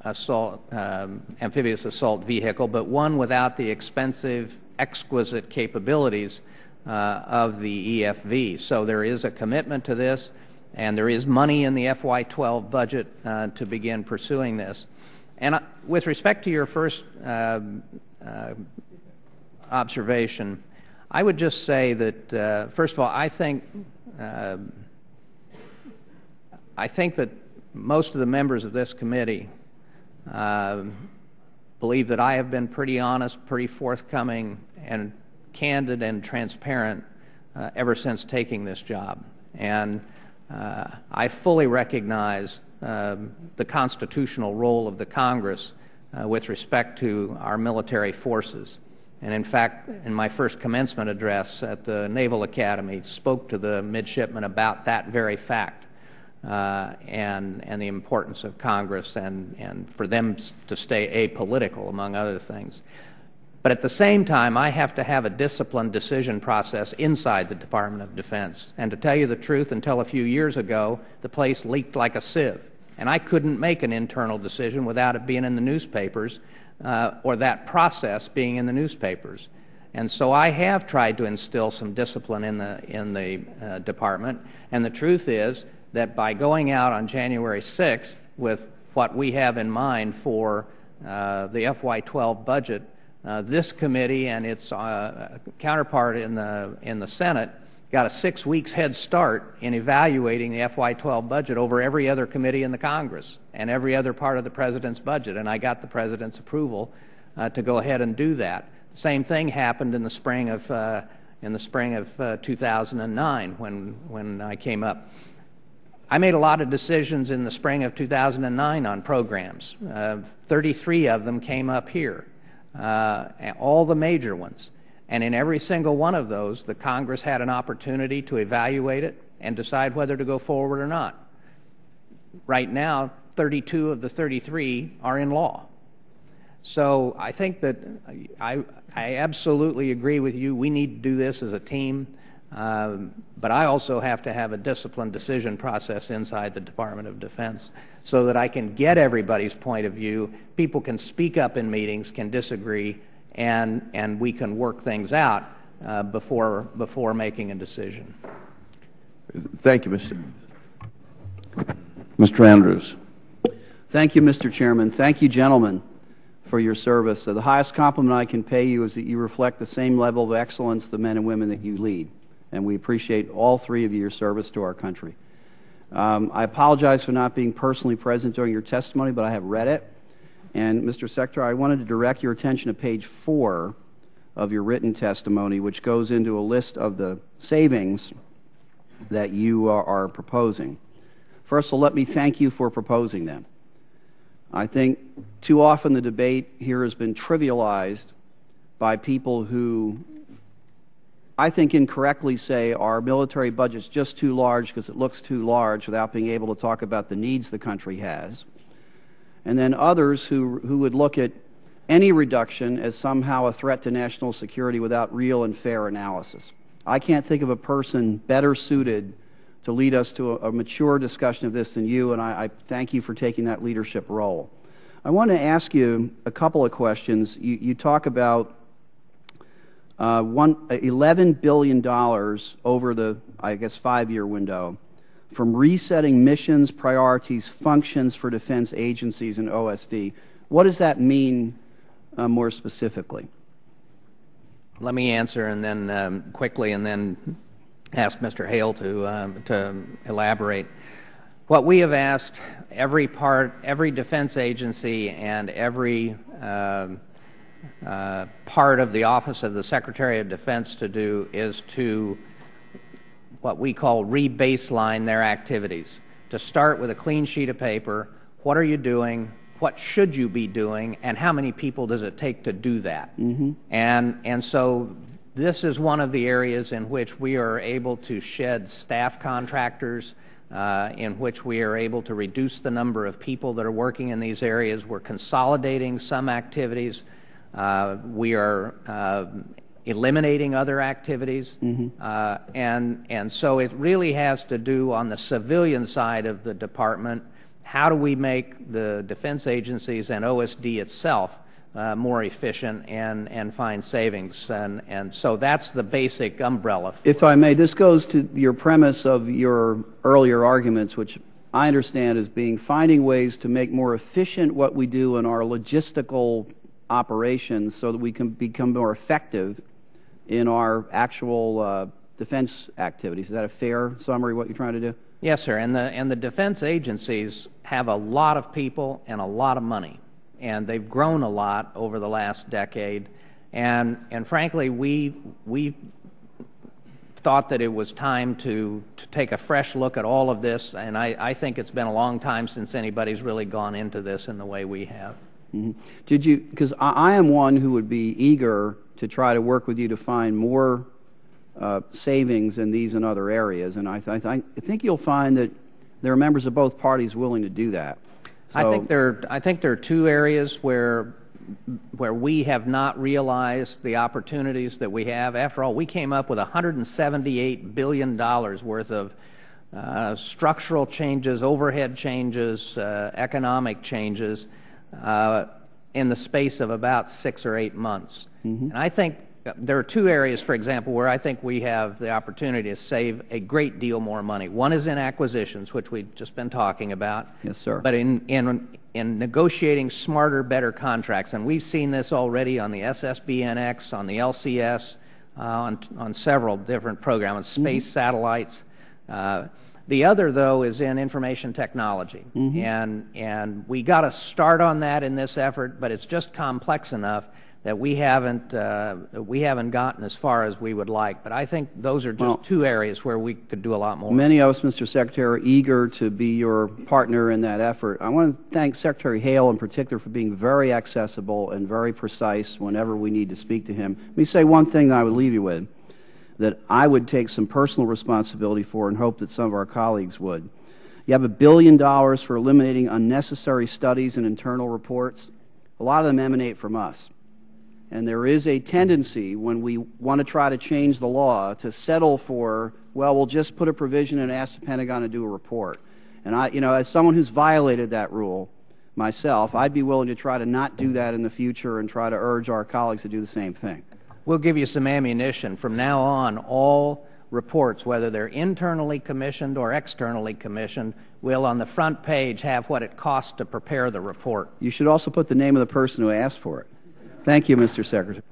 amphibious assault vehicle, but one without the expensive, exquisite capabilities of the EFV. So there is a commitment to this, and there is money in the FY12 budget to begin pursuing this. And with respect to your first observation, I would just say that, first of all, I think that most of the members of this committee believe that I have been pretty honest, pretty forthcoming, and candid and transparent ever since taking this job. And I fully recognize the constitutional role of the Congress with respect to our military forces. And in fact, in my first commencement address at the Naval Academy, spoke to the midshipmen about that very fact and the importance of Congress and for them to stay apolitical, among other things. But at the same time, I have to have a disciplined decision process inside the Department of Defense. And to tell you the truth, until a few years ago, the place leaked like a sieve. And I couldn't make an internal decision without it being in the newspapers or that process being in the newspapers. And so I have tried to instill some discipline in the department. And the truth is that by going out on January 6th with what we have in mind for the FY12 budget, this committee and its counterpart in the Senate got a 6 weeks head start in evaluating the FY12 budget over every other committee in the Congress and every other part of the President's budget, and I got the President's approval to go ahead and do that. The same thing happened in the spring of 2009 when I came up. I made a lot of decisions in the spring of 2009 on programs. 33 of them came up here. All the major ones. And in every single one of those, the Congress had an opportunity to evaluate it and decide whether to go forward or not. Right now, 32 of the 33 are in law. So I think that I absolutely agree with you. We need to do this as a team. But I also have to have a disciplined decision process inside the Department of Defense so that I can get everybody's point of view. People can speak up in meetings, can disagree, and we can work things out before making a decision. Thank you, Mr. Andrews. Thank you, Mr. Chairman. Thank you, gentlemen, for your service. The highest compliment I can pay you is that you reflect the same level of excellence the men and women that you lead. And we appreciate all three of your service to our country. I apologize for not being personally present during your testimony, but I have read it. And, Mr. Secretary, I wanted to direct your attention to page 4 of your written testimony, which goes into a list of the savings that you are proposing. First of all, let me thank you for proposing them. I think too often the debate here has been trivialized by people who I think incorrectly say our military budget's just too large because it looks too large without being able to talk about the needs the country has. And then others who would look at any reduction as somehow a threat to national security without real and fair analysis. I can't think of a person better suited to lead us to a mature discussion of this than you, and I thank you for taking that leadership role. I want to ask you a couple of questions. You talk about $11 billion over the, I guess, 5-year window from resetting missions, priorities, functions for defense agencies and OSD. What does that mean more specifically? Let me answer and then quickly, and then ask Mr. Hale to elaborate. What we have asked every defense agency and every part of the Office of the Secretary of Defense to do is to what we call re-baseline their activities. To start with a clean sheet of paper, what are you doing, what should you be doing, and how many people does it take to do that? Mm-hmm. And so this is one of the areas in which we are able to shed staff contractors, in which we are able to reduce the number of people that are working in these areas. We're consolidating some activities. We are eliminating other activities. Mm-hmm. And so it really has to do on the civilian side of the department. How do we make the defense agencies and OSD itself more efficient and find savings? And so that's the basic umbrella. If I may, this goes to your premise of your earlier arguments, which I understand as being finding ways to make more efficient what we do in our logistical operations so that we can become more effective in our actual defense activities. Is that a fair summary of what you're trying to do? Yes, sir. And the defense agencies have a lot of people and a lot of money, and they've grown a lot over the last decade. And frankly, we thought that it was time to take a fresh look at all of this, and I think it's been a long time since anybody's really gone into this in the way we have. Mm-hmm. Did you? Because I am one who would be eager to try to work with you to find more savings in these and other areas, and I think you'll find that there are members of both parties willing to do that. So, I think there are two areas where we have not realized the opportunities that we have. After all, we came up with $178 billion worth of structural changes, overhead changes, economic changes in the space of about 6 or 8 months. Mm-hmm. And I think there are two areas, for example, where I think we have the opportunity to save a great deal more money. One is in acquisitions, which we've just been talking about. Yes, sir. But in negotiating smarter, better contracts, and we've seen this already on the SSBNX, on the LCS, on several different programs, space satellites. The other, though, is in information technology. Mm-hmm. And we got to start on that in this effort, but it's just complex enough that we haven't gotten as far as we would like. But I think those are just two areas where we could do a lot more. Many of us, Mr. Secretary, are eager to be your partner in that effort. I want to thank Secretary Hale in particular for being very accessible and very precise whenever we need to speak to him. Let me say one thing that I would leave you with, that I would take some personal responsibility for and hope that some of our colleagues would. You have $1 billion for eliminating unnecessary studies and internal reports. A lot of them emanate from us. And there is a tendency when we want to try to change the law to settle for, well, we'll just put a provision and ask the Pentagon to do a report. And as someone who's violated that rule myself, I'd be willing to try to not do that in the future and try to urge our colleagues to do the same thing. We'll give you some ammunition. From now on, all reports, whether they're internally commissioned or externally commissioned, will on the front page have what it costs to prepare the report. You should also put the name of the person who asked for it. Thank you, Mr. Secretary.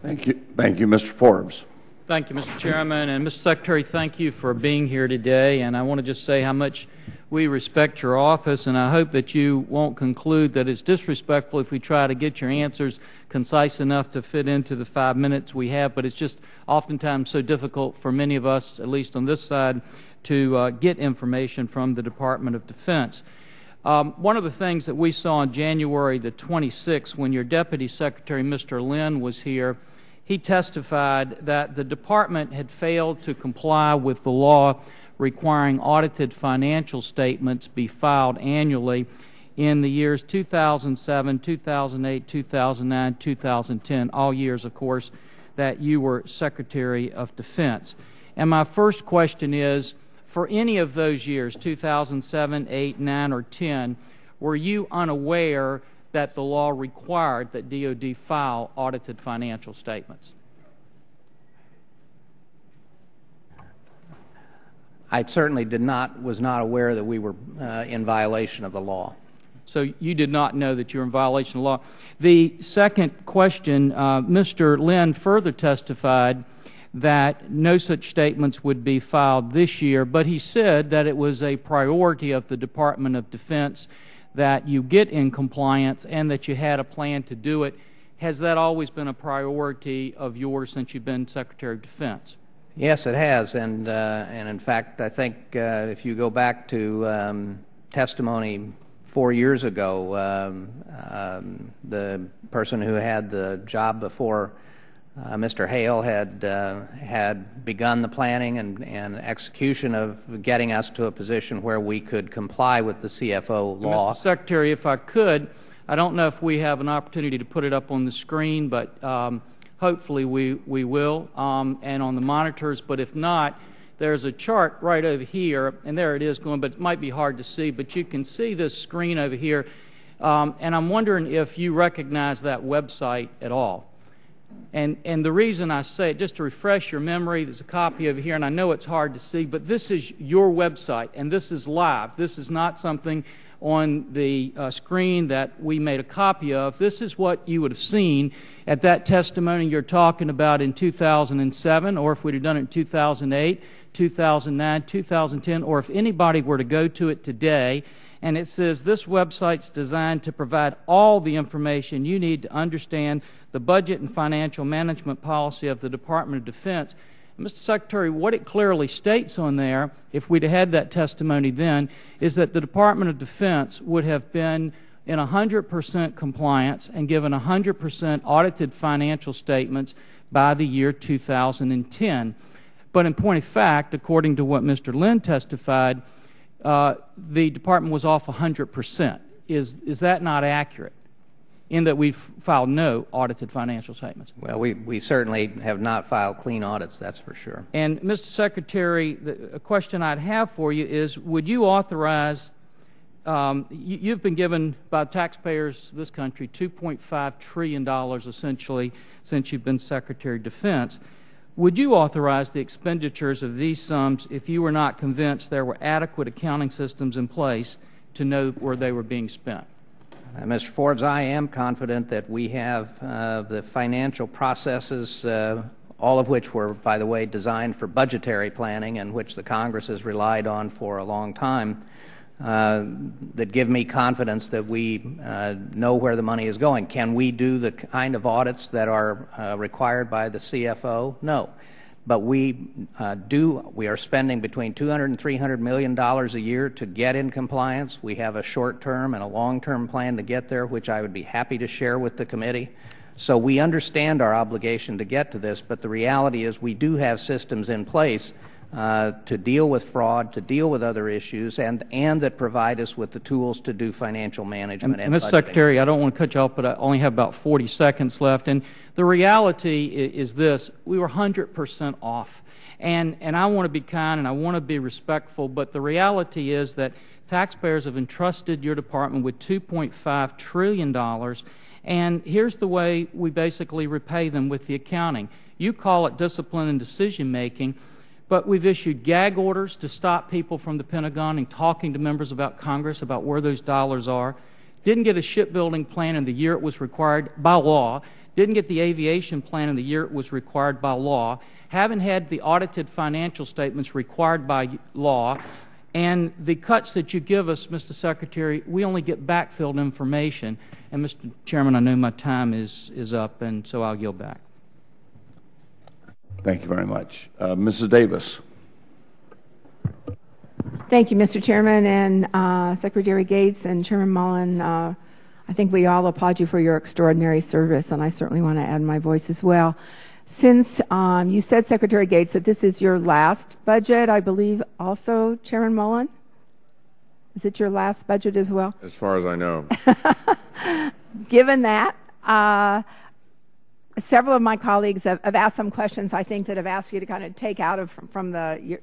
Thank you, Mr. Forbes. Thank you, Mr. Chairman. And Mr. Secretary, thank you for being here today. And I want to just say how much we respect your office, and I hope that you won't conclude that it's disrespectful if we try to get your answers concise enough to fit into the 5 minutes we have. But it's just oftentimes so difficult for many of us, at least on this side, to get information from the Department of Defense. One of the things that we saw on January the 26th, when your Deputy Secretary, Mr. Lynn, was here, he testified that the Department had failed to comply with the law requiring audited financial statements be filed annually in the years 2007, 2008, 2009, 2010, all years, of course, that you were Secretary of Defense. And my first question is, for any of those years, 2007, 8, 9, or 10, were you unaware that the law required that DOD file audited financial statements? I certainly was not aware that we were in violation of the law. So you did not know that you were in violation of law. The second question, Mr. Lynn further testified that no such statements would be filed this year, but he said that it was a priority of the Department of Defense that you get in compliance and that you had a plan to do it. Has that always been a priority of yours since you've been Secretary of Defense? Yes, it has, and in fact, I think if you go back to testimony 4 years ago, the person who had the job before Mr. Hale had begun the planning and execution of getting us to a position where we could comply with the CFO law. Mr. Secretary, if I could, I don't know if we have an opportunity to put it up on the screen, but hopefully we will, and on the monitors. But if not, there's a chart right over here, and there it is going, but it might be hard to see. But you can see this screen over here, and I'm wondering if you recognize that website at all. And the reason I say it, just to refresh your memory, there's a copy over here, and I know it's hard to see, but this is your website, and this is live. This is not something on the screen that we made a copy of. This is what you would have seen at that testimony you're talking about in 2007, or if we'd have done it in 2008, 2009, 2010, or if anybody were to go to it today. And it says this website's designed to provide all the information you need to understand the budget and financial management policy of the Department of Defense. Mr. Secretary, what it clearly states on there, if we'd had that testimony then, is that the Department of Defense would have been in 100% compliance and given 100% audited financial statements by the year 2010. But in point of fact, according to what Mr. Lynn testified, the Department was off 100%. Is that not accurate, in that we've filed no audited financial statements? Well, we certainly have not filed clean audits, that's for sure. And, Mr. Secretary, a question I'd have for you is, would you authorize, you've been given by taxpayers of this country $2.5 trillion essentially since you've been Secretary of Defense. Would you authorize the expenditures of these sums if you were not convinced there were adequate accounting systems in place to know where they were being spent? Mr. Forbes, I am confident that we have the financial processes, all of which were, by the way, designed for budgetary planning and which the Congress has relied on for a long time, that give me confidence that we know where the money is going. Can we do the kind of audits that are required by the CFO? No. But we are spending between $200 and $300 million a year to get in compliance. We have a short-term and a long-term plan to get there, which I would be happy to share with the committee. So we understand our obligation to get to this, but the reality is we do have systems in place to deal with fraud, to deal with other issues, and that provide us with the tools to do financial management and budgeting. Mr. Secretary, I don't want to cut you off, but I only have about 40 seconds left. And the reality is this: we were 100% off. And I want to be kind and I want to be respectful, but the reality is that taxpayers have entrusted your department with $2.5 trillion, and here's the way we basically repay them with the accounting. You call it discipline and decision-making, but we've issued gag orders to stop people from the Pentagon and talking to members about Congress about where those dollars are. Didn't get a shipbuilding plan in the year it was required by law. Didn't get the aviation plan in the year it was required by law. Haven't had the audited financial statements required by law. And the cuts that you give us, Mr. Secretary, we only get backfilled information. And, Mr. Chairman, I know my time is up, and so I'll yield back. Thank you very much. Mrs. Davis. Thank you, Mr. Chairman, and Secretary Gates and Chairman Mullen. I think we all applaud you for your extraordinary service, and I certainly want to add my voice as well. Since you said, Secretary Gates, that this is your last budget, I believe also, Chairman Mullen? Is it your last budget as well? As far as I know. Given that, several of my colleagues have asked some questions, I think, that have asked you to kind of take out from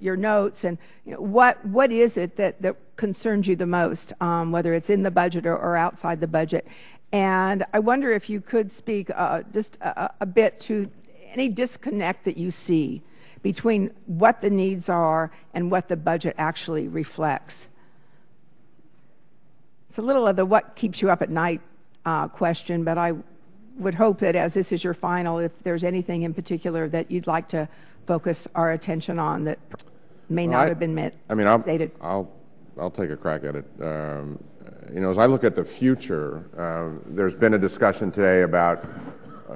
your notes. And what is it that concerns you the most, whether it's in the budget or outside the budget? And I wonder if you could speak just a bit to any disconnect that you see between what the needs are and what the budget actually reflects. it's a little of the what keeps you up at night question, but I would hope that as this is your final, if there's anything in particular that you'd like to focus our attention on that may not have been stated. I'll take a crack at it. You know, as I look at the future, there's been a discussion today about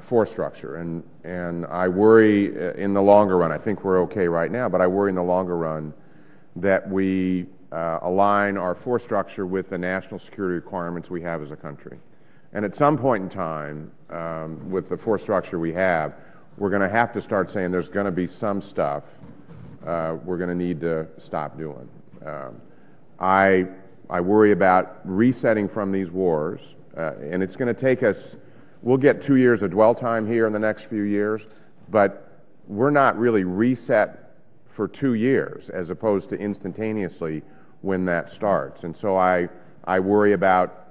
force structure, and I worry in the longer run. I think we're okay right now, but I worry in the longer run that we align our force structure with the national security requirements we have as a country. And at some point in time, with the force structure we have, we're going to have to start saying there's going to be some stuff we're going to need to stop doing. I worry about resetting from these wars, and it's going to take us, we'll get 2 years of dwell time here in the next few years, but we're not really reset for 2 years as opposed to instantaneously when that starts. And so I worry about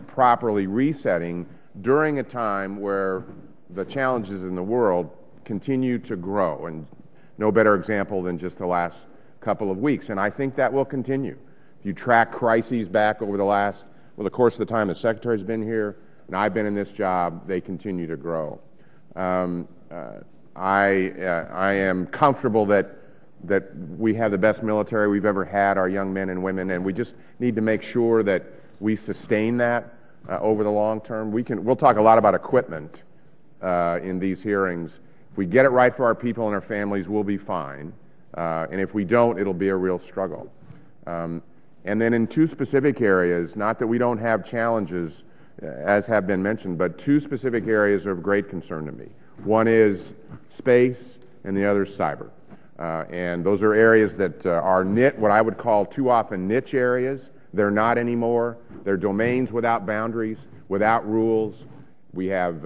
properly resetting during a time where the challenges in the world continue to grow, and no better example than just the last couple of weeks. And I think that will continue. If you track crises back over the course of the time the Secretary's been here and I've been in this job, they continue to grow. I am comfortable that we have the best military we've ever had, our young men and women, and we just need to make sure that we sustain that over the long term. We'll talk a lot about equipment in these hearings. If we get it right for our people and our families, we'll be fine. And if we don't, it'll be a real struggle. And then in two specific areas, not that we don't have challenges, as have been mentioned, but two specific areas are of great concern to me. One is space, and the other is cyber. And those are areas that are what I would call too often niche areas. They're not anymore. They're domains without boundaries, without rules. We have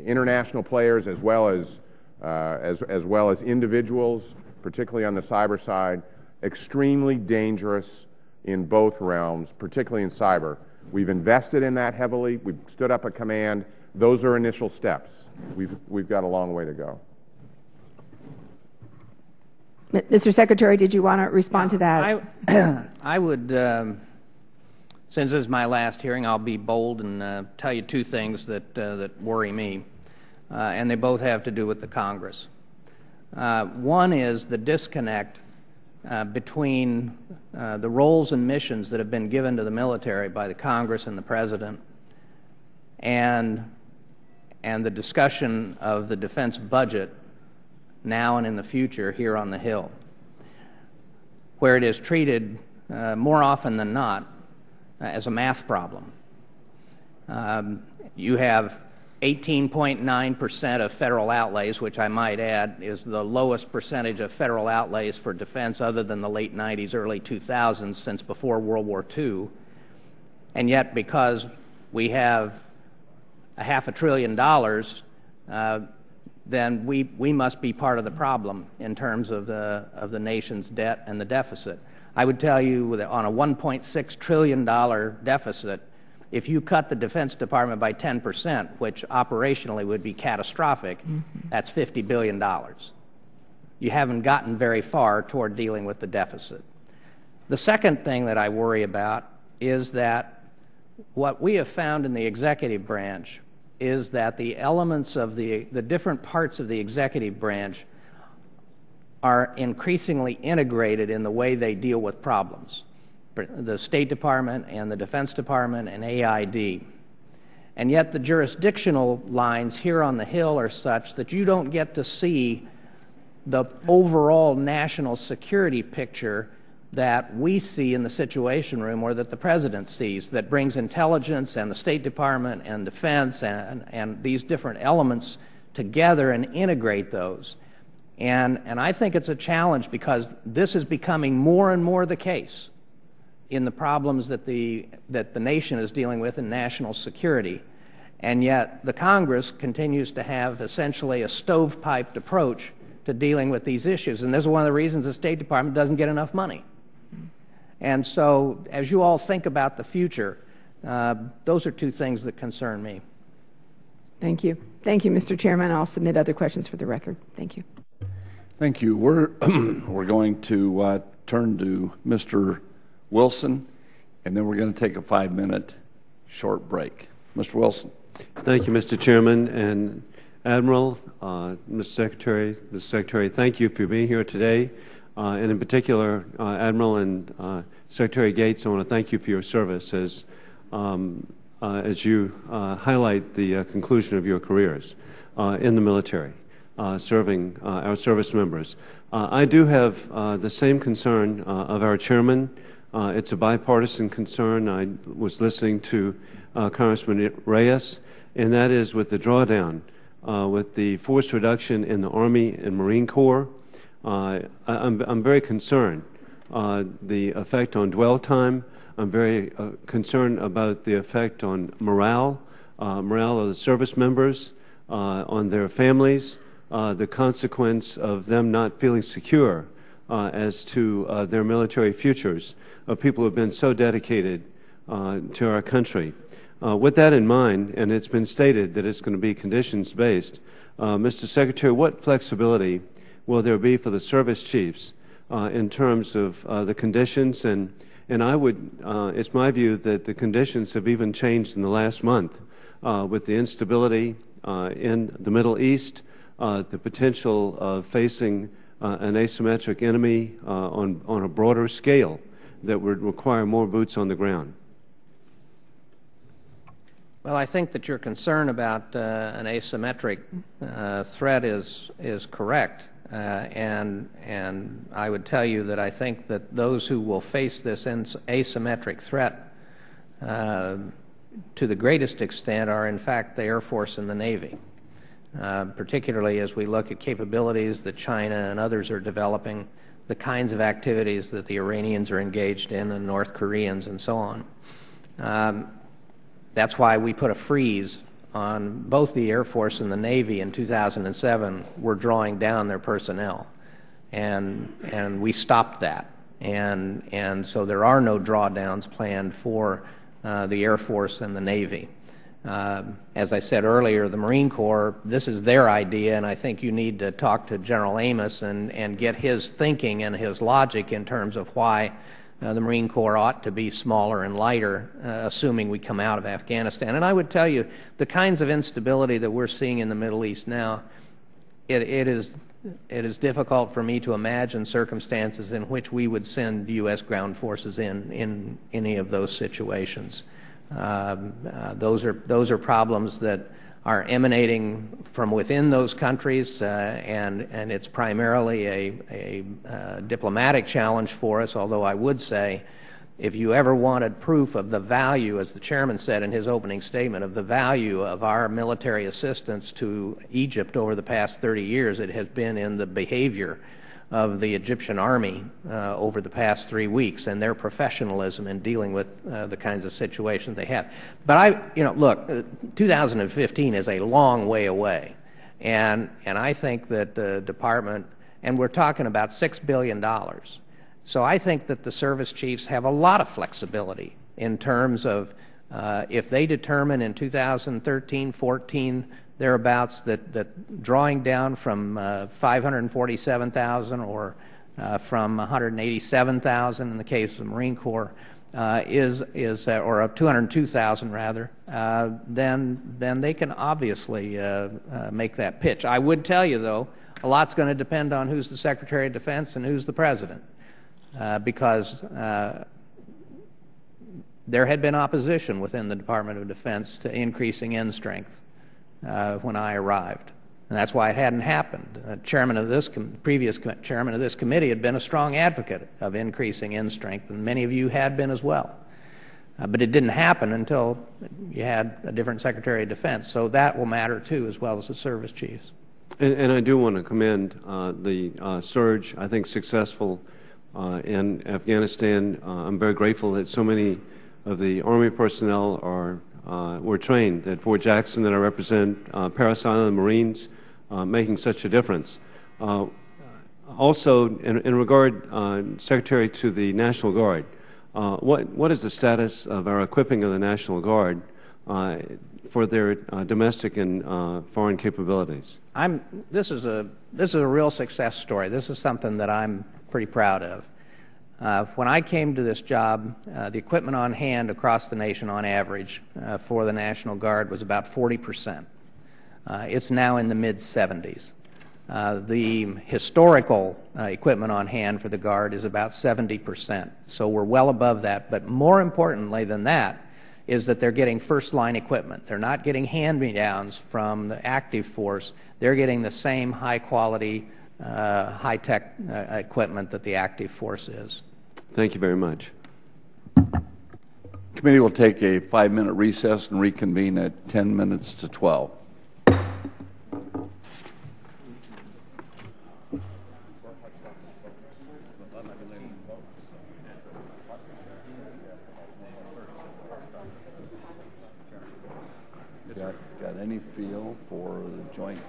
international players as well as individuals, particularly on the cyber side, extremely dangerous in both realms, particularly in cyber. We've invested in that heavily. We've stood up a command. Those are initial steps. We've got a long way to go. Mr. Secretary, did you want to respond to that? I would, since this is my last hearing, I'll be bold and tell you two things that worry me, and they both have to do with the Congress. One is the disconnect between the roles and missions that have been given to the military by the Congress and the President and the discussion of the defense budget now and in the future here on the Hill, where it is treated more often than not as a math problem. You have 18.9% of federal outlays, which I might add is the lowest percentage of federal outlays for defense other than the late 90s, early 2000s, since before World War II. And yet, because we have $500 billion, then we must be part of the problem in terms of the nation's debt and the deficit. I would tell you that on a $1.6 trillion deficit, if you cut the Defense Department by 10%, which operationally would be catastrophic, that's $50 billion. You haven't gotten very far toward dealing with the deficit. The second thing that I worry about is that what we have found in the executive branch is that the elements of the different parts of the executive branch are increasingly integrated in the way they deal with problems. The State Department and the Defense Department and AID. And yet the jurisdictional lines here on the Hill are such that you don't get to see the overall national security picture that we see in the Situation Room or that the President sees, that brings intelligence and the State Department and defense and these different elements together and integrate those. And I think it's a challenge because this is becoming more and more the case in the problems that the nation is dealing with in national security. And yet the Congress continues to have essentially a stovepiped approach to dealing with these issues. And this is one of the reasons the State Department doesn't get enough money. And so as you all think about the future, those are two things that concern me. Thank you. Thank you, Mr. Chairman. I'll submit other questions for the record. Thank you. Thank you. We're going to turn to Mr. Wilson. and then we're going to take a 5-minute short break. Mr. Wilson. Thank you, Mr. Chairman. And Admiral, Mr. Secretary, thank you for being here today. And in particular, Admiral and Secretary Gates, I want to thank you for your service as you highlight the conclusion of your careers in the military, serving our service members. I do have the same concern of our chairman. It's a bipartisan concern. I was listening to Congressman Reyes, and that is with the drawdown, with the forced reduction in the Army and Marine Corps. I'm very concerned the effect on dwell time. I'm very concerned about the effect on morale of the service members, on their families, the consequence of them not feeling secure as to their military futures, of people who have been so dedicated to our country. With that in mind, and it's been stated that it's going to be conditions-based, Mr. Secretary, what flexibility will there be for the service chiefs in terms of the conditions? And I would, it's my view that the conditions have even changed in the last month with the instability in the Middle East, the potential of facing an asymmetric enemy on a broader scale that would require more boots on the ground. Well, I think that your concern about an asymmetric threat is correct. And I would tell you that I think that those who will face this asymmetric threat to the greatest extent are, in fact, the Air Force and the Navy, particularly as we look at capabilities that China and others are developing, the kinds of activities that the Iranians are engaged in, and North Koreans, and so on. That's why we put a freeze on both the Air Force and the Navy in 2007. We're drawing down their personnel, and we stopped that. And so there are no drawdowns planned for the Air Force and the Navy. As I said earlier, the Marine Corps, this is their idea, and I think you need to talk to General Amos and get his thinking and his logic in terms of why the Marine Corps ought to be smaller and lighter, assuming we come out of Afghanistan. And I would tell you, the kinds of instability that we're seeing in the Middle East now, it is difficult for me to imagine circumstances in which we would send U.S. ground forces in any of those situations. Those are problems that are emanating from within those countries, and it's primarily a diplomatic challenge for us, although I would say if you ever wanted proof of the value, as the chairman said in his opening statement, of the value of our military assistance to Egypt over the past 30 years, it has been in the behavior of the Egyptian army over the past 3 weeks and their professionalism in dealing with the kinds of situations they have. But look, 2015 is a long way away, and I think that the department, and we're talking about $6 billion. So I think that the service chiefs have a lot of flexibility in terms of if they determine in 2013, 14, thereabouts, that drawing down from 547,000 or from 187,000 in the case of the Marine Corps or of 202,000 rather, then they can obviously make that pitch. I would tell you, though, a lot's going to depend on who's the Secretary of Defense and who's the President, because there had been opposition within the Department of Defense to increasing end strength when I arrived, and that's why it hadn't happened. Previous chairman of this committee had been a strong advocate of increasing end strength, and many of you had been as well. But it didn't happen until you had a different Secretary of Defense, so that will matter too, as well as the service chiefs. And I do want to commend the surge, I think successful in Afghanistan. I'm very grateful that so many of the Army personnel were trained at Fort Jackson that I represent, Parris Island Marines, making such a difference. Also, in regard, Secretary, to the National Guard, what is the status of our equipping of the National Guard for their domestic and foreign capabilities? This is a real success story. This is something that I'm pretty proud of. When I came to this job, the equipment on hand across the nation on average for the National Guard was about 40%. It's now in the mid-70s. The historical equipment on hand for the Guard is about 70%, so we're well above that. But more importantly than that is that they're getting first-line equipment. They're not getting hand-me-downs from the active force. They're getting the same high-quality, high-tech equipment that the active force is. Thank you very much. The committee will take a 5-minute recess and reconvene at 10 minutes to 12. Got any feel for the joint